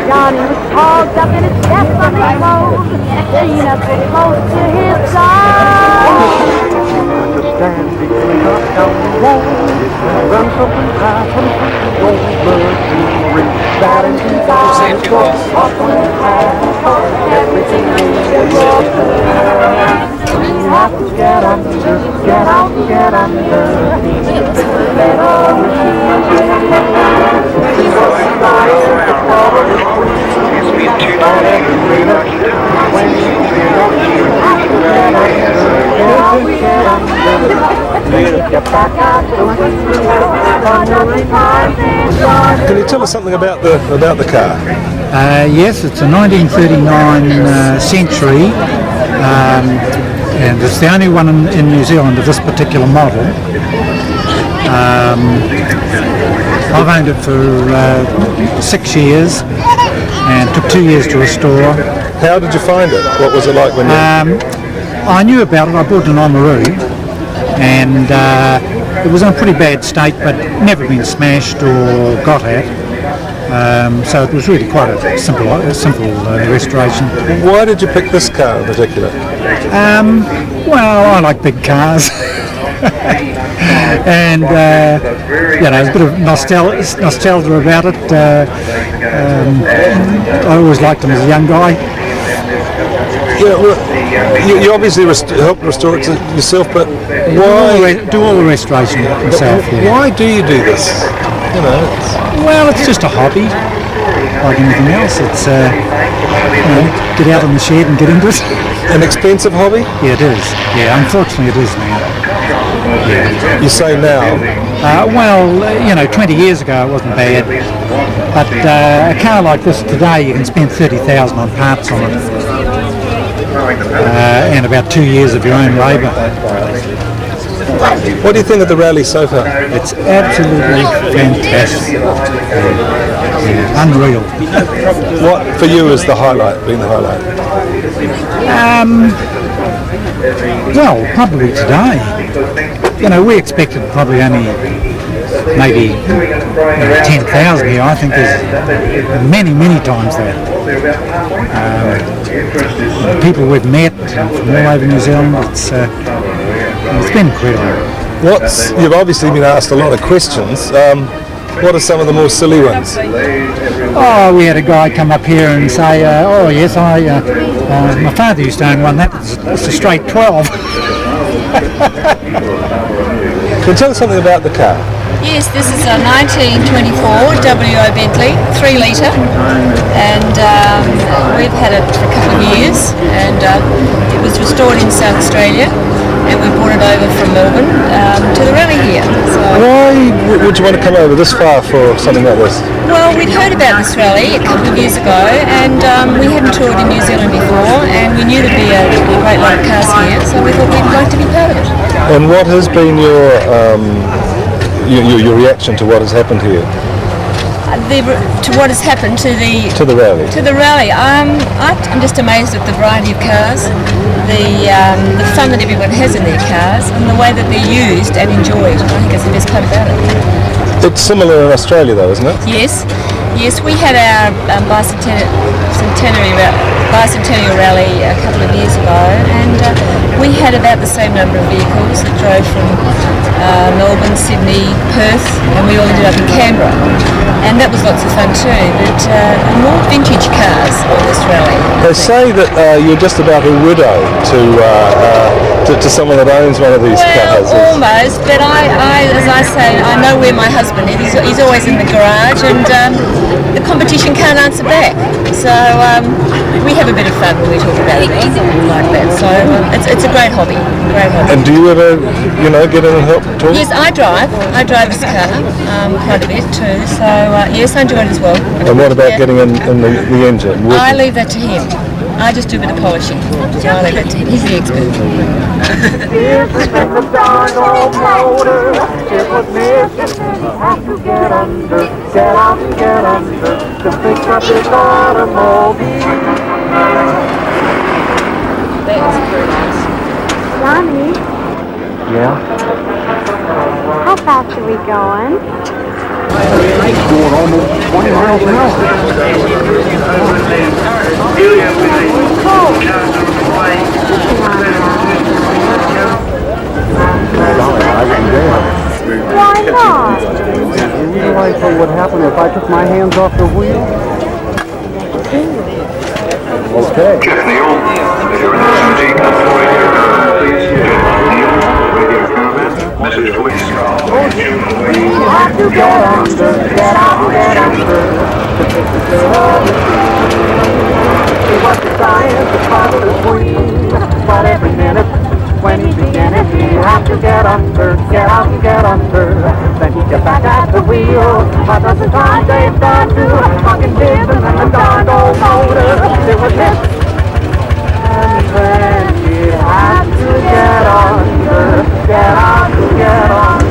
Johnny was hogged up in his steps on the road. Gina was close to his side. Get Can you tell us something about the car? Yes, it's a 1939 Century, and it's the only one in New Zealand of this particular model. I've owned it for 6 years and took 2 years to restore. How did you find it? What was it like when you... I knew about it. I bought it in Oamaru, and it was in a pretty bad state, but never been smashed or got at. So it was really quite a simple restoration. Why did you pick this car in particular? Well, I like big cars. And there's a bit of nostalgia about it. I always liked them as a young guy. Yeah, well, you obviously helped restore it yourself, but why do all the restoration yourself? Yeah. Why do you do this? Well, it's just a hobby, like anything else. It's get out in the shed and get into it. An expensive hobby? Yeah, it is. Yeah, unfortunately, it is now. Yeah. You say now? 20 years ago it wasn't bad, but a car like this today, you can spend $30,000 on parts on it, and about 2 years of your own labour. What do you think of the rally so far? It's absolutely fantastic. Unreal. What for you is been the highlight? Well, probably today. We expected probably only maybe 10,000 here. I think there's many times that. People we've met from all over New Zealand. It's been incredible. You've obviously been asked a lot of questions. What are some of the more silly ones? Oh, we had a guy come up here and say, oh yes, my father used to own one, it's a straight 12. Can you tell us something about the car? Yes, this is a 1924 WO Bentley, 3 litre, and we've had it for a couple of years, and it was restored in South Australia, and we brought it over from Melbourne to the rally here. So, why would you want to come over this far for something like this? well, we'd heard about this rally a couple of years ago, and we hadn't toured in New Zealand before, and we knew there'd be a great lot of cars here, so we thought we'd like to be part of it. And what has been your reaction to what has happened here? To what has happened to the rally? To the rally. I'm just amazed at the variety of cars, the fun that everyone has in their cars, and the way that they're used and enjoyed. I think that's the best part about it. It's similar in Australia though, isn't it? Yes, we had our bicentennial rally a couple of years ago, and we had about the same number of vehicles that drove from Melbourne, Sydney, Perth, and we all ended up in Canberra, and that was lots of fun too. But more vintage cars on this rally. They say that you're just about a widow to someone that owns one of these cars. Almost, but as I say, I know where my husband is. He's always in the garage, and the competition can't answer back. So we have a bit of fun when we talk about it like that. So it's a great hobby. And do you ever, get in and help too? Yes, I drive this car quite a bit too. So yes, I enjoy it as well. And what about getting in the engine? I leave that to him. I just do a bit of polishing. So I leave that to him. He's the expert. Johnny, Yeah? how fast are we going? Almost 20 miles an hour. Why not? You realize what would happen if I took my hands off the wheel? Okay. What's the science of positive queen? But every minute when he began it, you have to get under, get up, get under. Then you get back at the wheel. A dozen times they've done to fucking dip and darn old motor. It was this. And then you have to get under, get up, get under.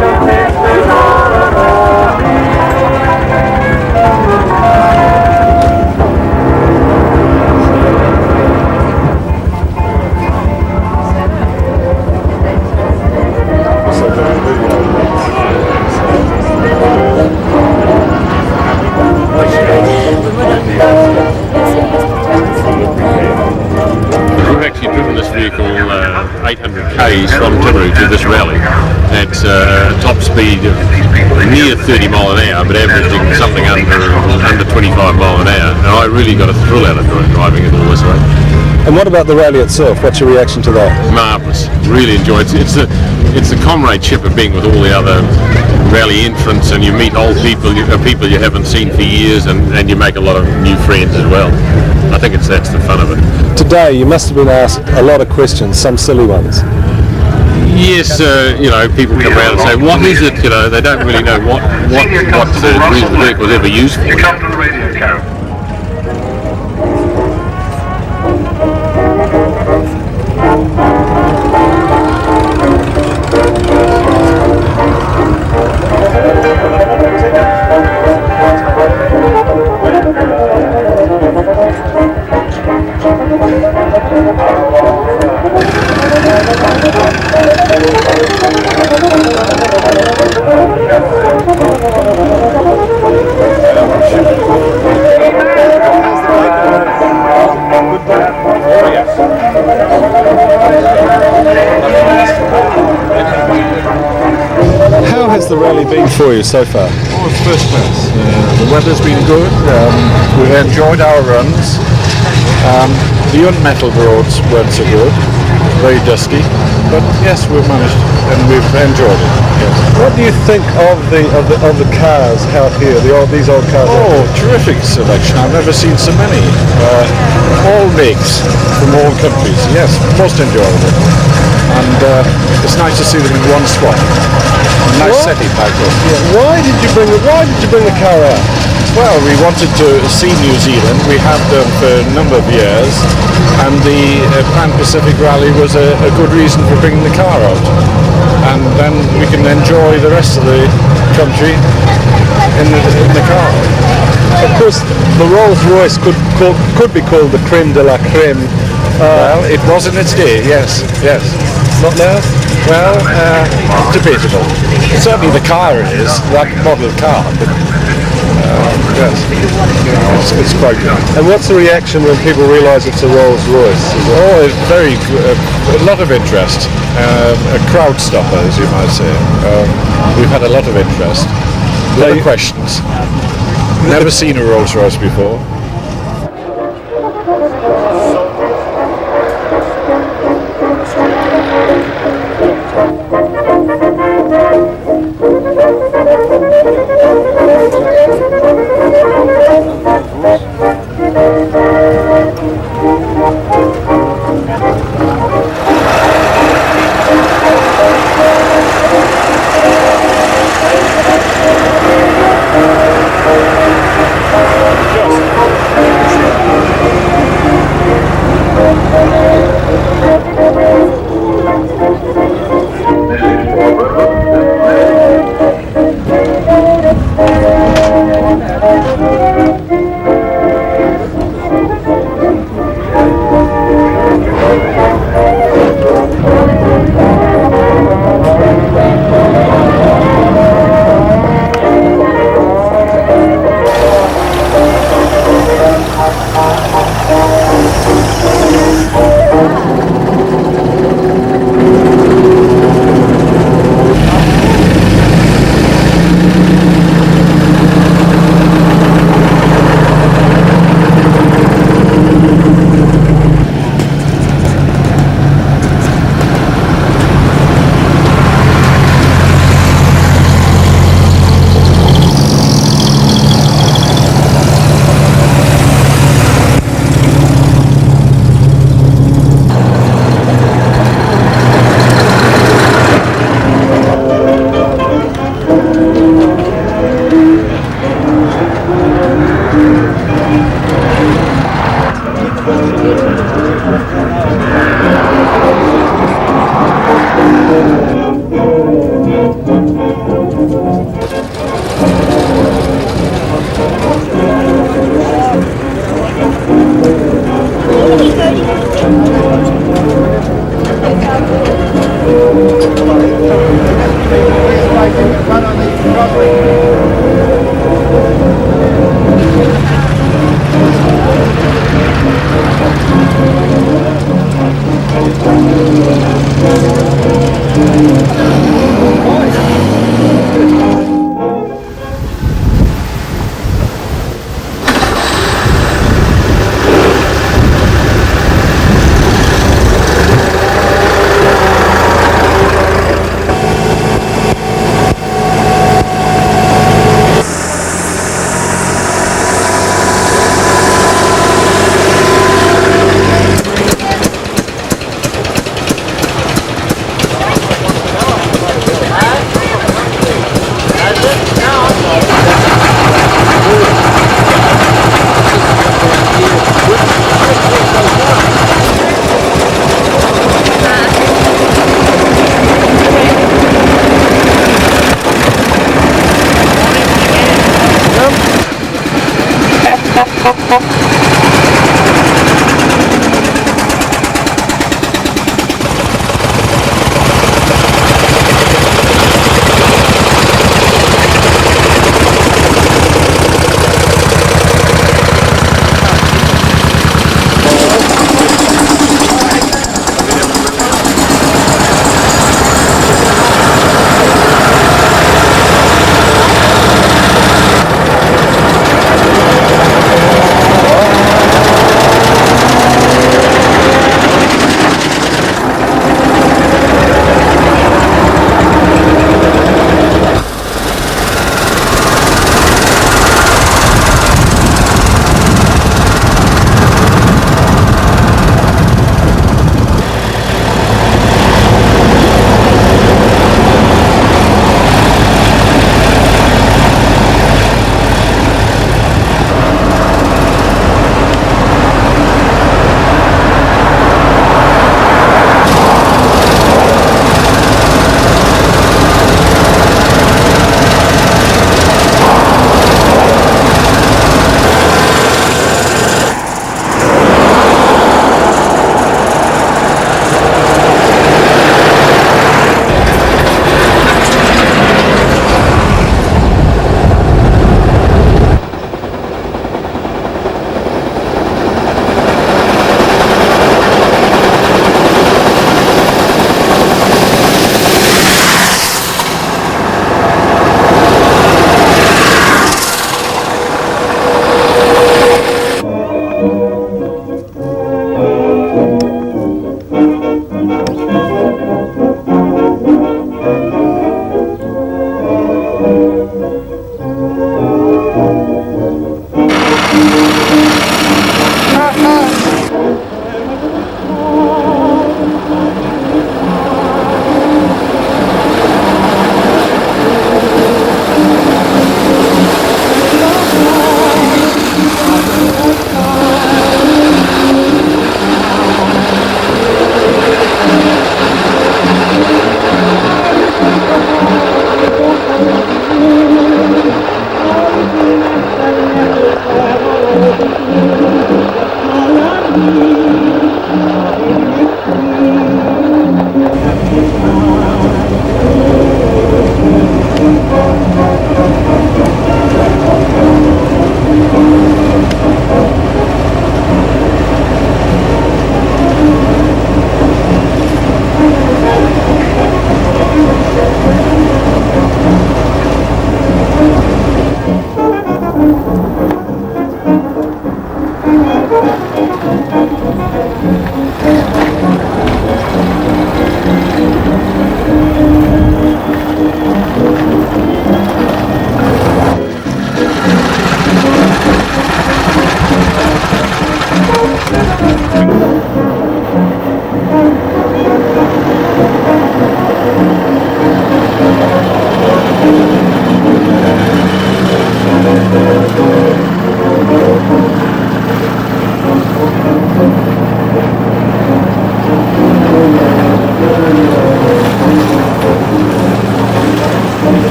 The misters all around me. We've actually driven this vehicle 800 k's from Timaru to this rally at top speed of near 30 mile an hour, but averaging something under 25 mile an hour. And I really got a thrill out of driving it all this way. And what about the rally itself? What's your reaction to that? Marvellous. Really enjoy it. It's the comradeship of being with all the other rally entrants, and you meet old people, people you haven't seen for years, and you make a lot of new friends as well. I think that's the fun of it. Today you must have been asked a lot of questions, some silly ones. Yes, people come around and say, what is it? They don't really know what the reason the vehicle was ever used for. Come to the radio camp. How has the rally been for you so far? Oh, it's first class. The weather's been good. We've enjoyed our runs. The unmetalled roads weren't so good, very dusty. But yes, we've managed and we've enjoyed it. Yes. What do you think of the cars out here? These old cars. Oh, terrific selection! I've never seen so many. All makes from all countries. Yes, most enjoyable. And it's nice to see them in one spot. A nice setting like this. Yeah. Why did you bring the car out? Well, we wanted to see New Zealand. We have done for a number of years, and the Pan Pacific Rally was a good reason for bringing the car out. And then we can enjoy the rest of the country in the car. Of course, the Rolls-Royce could be called the creme de la creme. Well, it was in its day, yes. Not now? Well, debatable. Certainly the car is, that model car, but yes, it's quite good. And what's the reaction when people realise it's a Rolls-Royce? Oh, it's very good. A lot of interest. A crowd stopper, as you might say. We've had a lot of interest. A lot of questions. Never seen a Rolls-Royce before.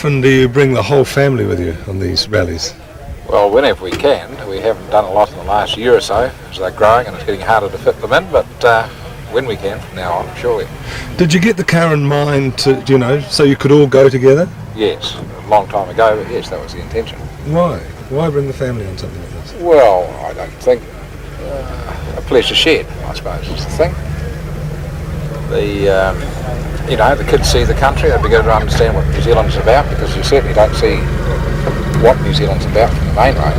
often do you bring the whole family with you on these rallies? Well, whenever we can. We haven't done a lot in the last year or so as they're growing and it's getting harder to fit them in, but when we can from now on, surely. Did you get the car in mind to, you know, so you could all go together? Yes, a long time ago, but yes, that was the intention. Why? Why bring the family on something like this? Well, I don't think a pleasure shared, I suppose, is the thing. You know, the kids see the country, they'd be good to understand what New Zealand's about, because you certainly don't see what New Zealand's about from the main road.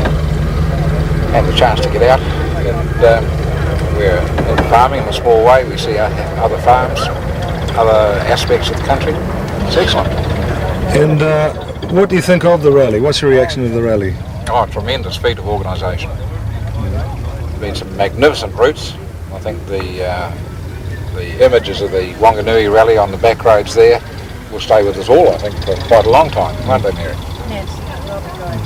And the chance to get out, and we're in farming in a small way, we see other farms, other aspects of the country. It's excellent. And what do you think of the rally? What's your reaction to the rally? Oh, a tremendous feat of organisation. Been some magnificent routes. I think the images of the Wanganui rally on the back roads there will stay with us all, I think, for quite a long time, won't they, Mary? Yes, that will be great.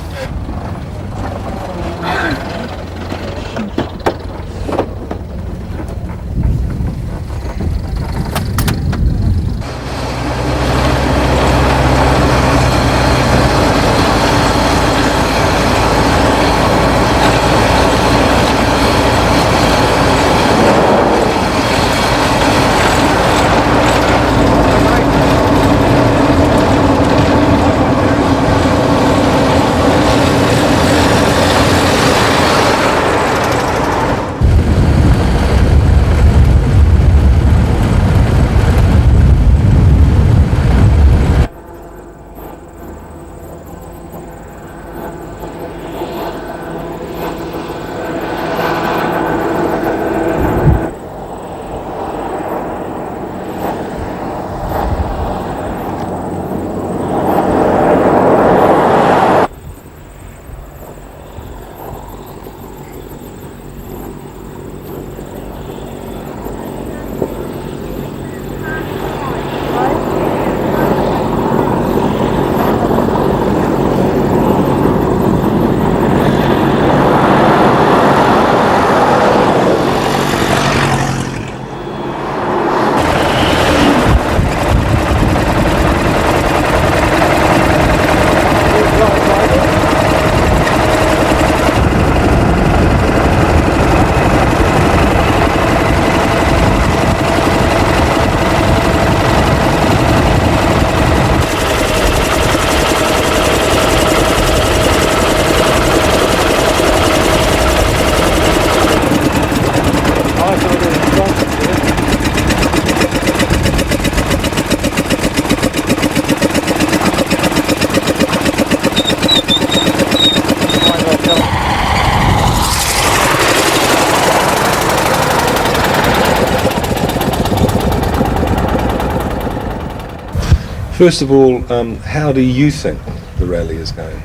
First of all, how do you think the rally is going?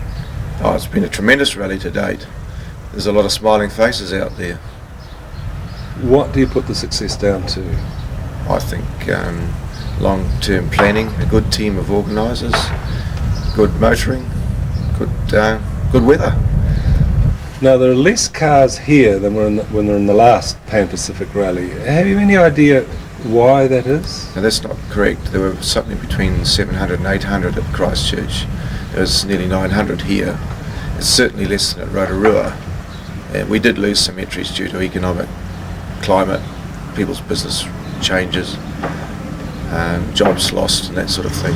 Oh, it's been a tremendous rally to date. There's a lot of smiling faces out there. What do you put the success down to? I think long-term planning, a good team of organisers, good motoring, good weather. Now, there are less cars here than when they're in the last Pan Pacific rally. Have you any idea why that is? Now, that's not correct. There were something between 700 and 800 at Christchurch. There was nearly 900 here. It's certainly less than at Rotorua. And we did lose some entries due to economic climate, people's business changes, jobs lost and that sort of thing.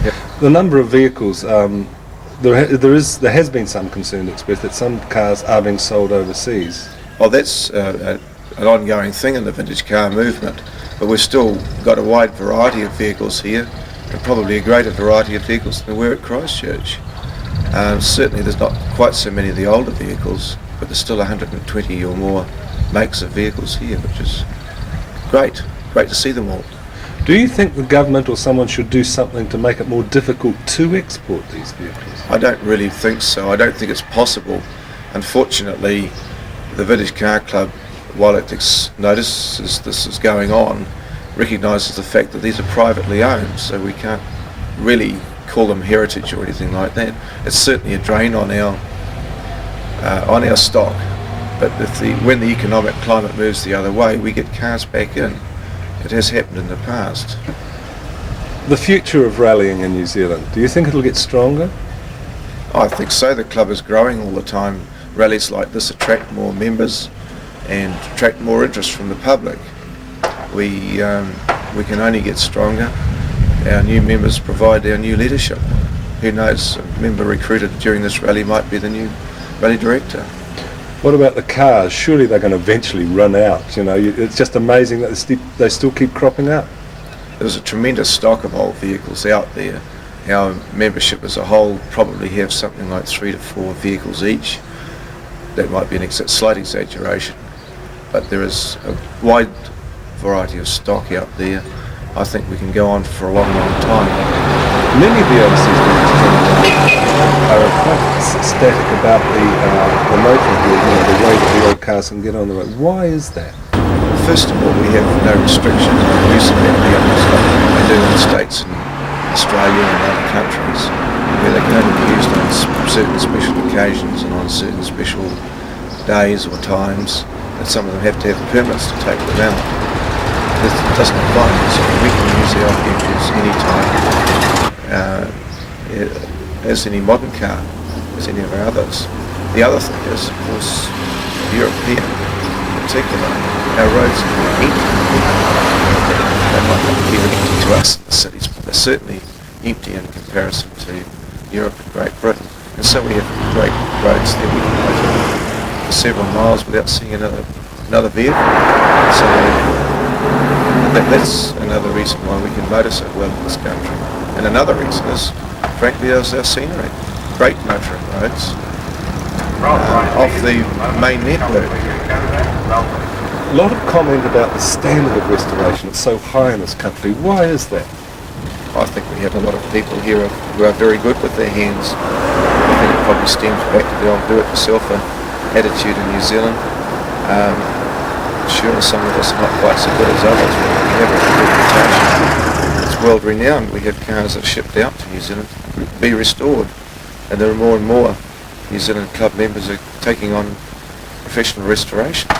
Yep. The number of vehicles, there has been some concern expressed that some cars are being sold overseas. Well, that's an ongoing thing in the vintage car movement, but we've still got a wide variety of vehicles here, and probably a greater variety of vehicles than there were at Christchurch. Certainly there's not quite so many of the older vehicles, but there's still 120 or more makes of vehicles here, which is great to see them all. Do you think the government or someone should do something to make it more difficult to export these vehicles? I don't really think so. I don't think it's possible. Unfortunately, the Vintage Car Club, while it notices this is going on, recognises the fact that these are privately owned, so we can't really call them heritage or anything like that. It's certainly a drain on our stock, but when the economic climate moves the other way, we get cars back in. It has happened in the past. The future of rallying in New Zealand, do you think it'll get stronger? I think so. The club is growing all the time. Rallies like this attract more members and attract more interest from the public. We can only get stronger. Our new members provide our new leadership. Who knows, a member recruited during this rally might be the new rally director. What about the cars? Surely they're going to eventually run out. You know, it's just amazing that they still keep cropping up. There's a tremendous stock of old vehicles out there. Our membership as a whole probably have something like 3 to 4 vehicles each. That might be a slight exaggeration, but there is a wide variety of stock out there. I think we can go on for a long, long time. Many of the overseas members are quite static about the motor gear, the way that the old cars can get on the road. Why is that? First of all, we have no restriction on the use of that vehicles like they do in the States and Australia and other countries, where they can only be used on certain special occasions and on certain special days or times, and some of them have to have permits to take them out. This doesn't apply, so we can use our vehicles anytime, as any modern car, as any of our others. The other thing is, of course, European in particular, our roads are empty. They might not be empty to us in the cities, but they're certainly empty in comparison to Europe and Great Britain. And so we have great roads there. We can go for several miles without seeing another vehicle. So that's another reason why we can motor so well in this country. And another reason is, frankly, is our scenery. Great motoring roads off the main network. A lot of comment about the standard of restoration. It's so high in this country. Why is that? I think we have a lot of people here who are very good with their hands. I think it probably stems back to the old do-it-yourself attitude in New Zealand. Sure, some of us are not quite so good as others, but we have a good reputation. It's world renowned. We have cars that are shipped out to New Zealand to be restored, and there are more and more New Zealand club members are taking on professional restoration.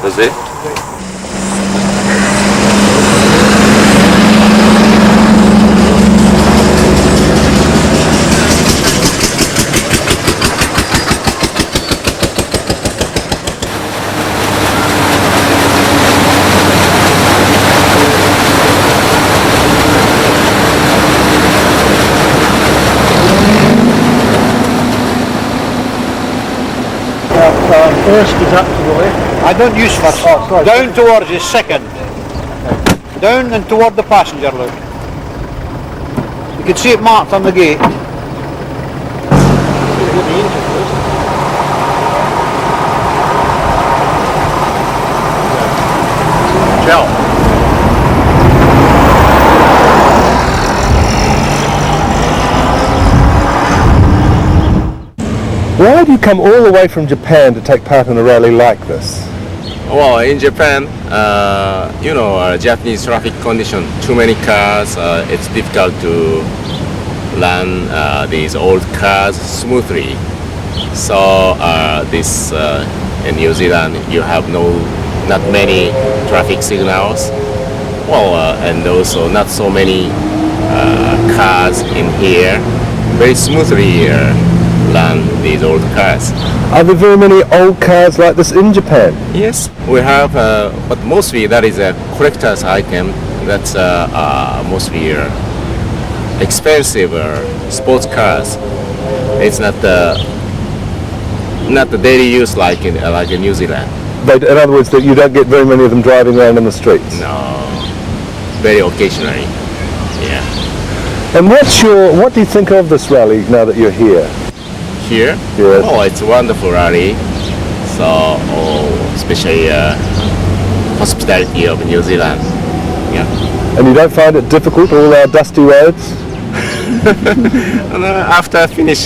That's it? First is up to the left. I don't use first. Oh, sorry. Down towards the second. Down and toward the passenger look. You can see it marked on the gate. Ciao. Why do you come all the way from Japan to take part in a rally like this? Well, in Japan, Japanese traffic condition, too many cars, it's difficult to run these old cars smoothly. So in New Zealand, you have not many traffic signals. Well, and also not so many cars in here. Very smoothly run these old cars. Are there very many old cars like this in Japan? Yes, we have, but mostly that is a collector's item. That's mostly expensive sports cars. It's not the daily use like in New Zealand. But in other words, that you don't get very many of them driving around in the streets? No, very occasionally. Yeah. And what do you think of this rally now that you're here? Here? Yes. Oh, it's a wonderful rally. So, especially hospitality of New Zealand. Yeah. And you don't find it difficult, all our dusty roads? After finish,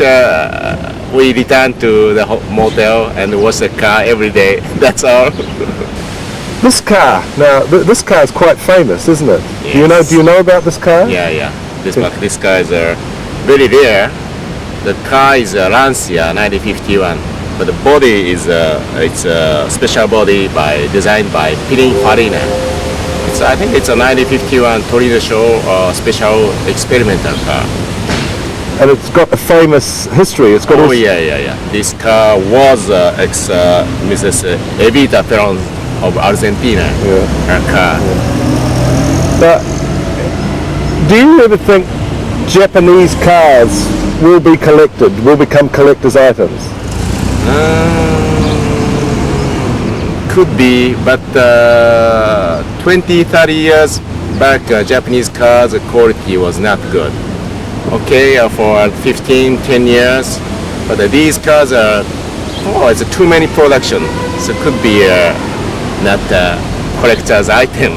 we return to the motel and wash the car every day. That's all. This car, now this car is quite famous, isn't it? Yes. Do you know about this car? Yeah. This car is very rare. The car is Lancia 1951, but the body is it's a special body designed by Pininfarina. I think it's a 1951 Torino show special experimental car. And it's got a famous history. It's got. Yeah. This car was Mrs. Evita Peron of Argentina. Her car. But do you ever think Japanese cars will become collector's items? Could be, but 20-30 years back, Japanese cars quality was not good. Okay, for 10 years, but these cars are, it's too many production, so it could be not a collector's item.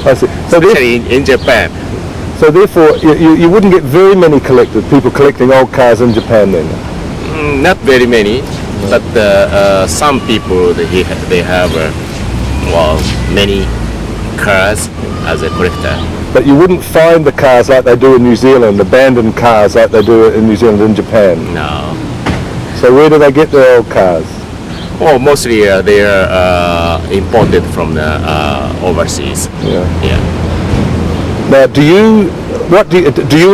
I see. So especially in Japan. So therefore, you wouldn't get very many people collecting old cars in Japan then? Not very many, but some people they have many cars as a collector. But you wouldn't find the cars like they do in New Zealand, abandoned cars like they do in New Zealand and Japan? No. So where do they get their old cars? Oh, mostly they are imported from the overseas. Yeah. Now, do you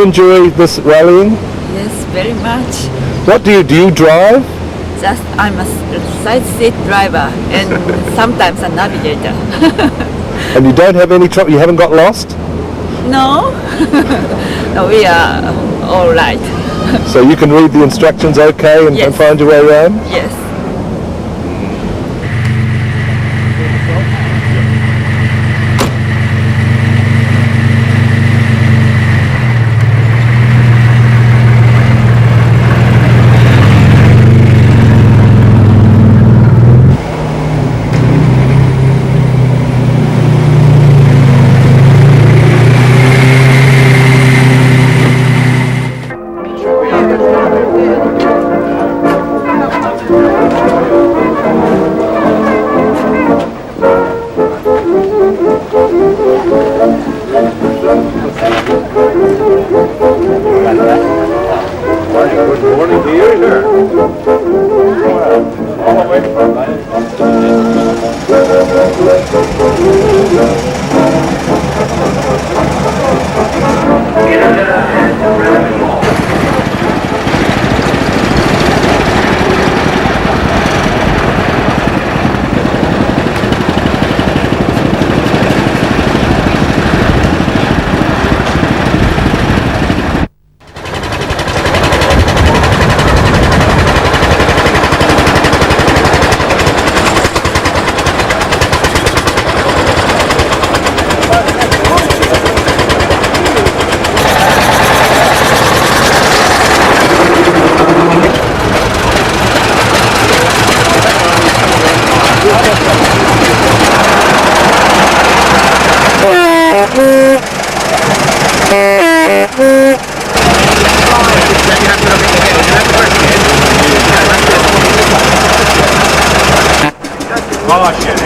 enjoy this rallying? Yes, very much. What do you drive? Just I'm a side seat driver and sometimes a navigator. And you don't have any trouble? You haven't got lost? No, no, we are all right. So you can read the instructions okay and find your way around? Yes. Oh, shit.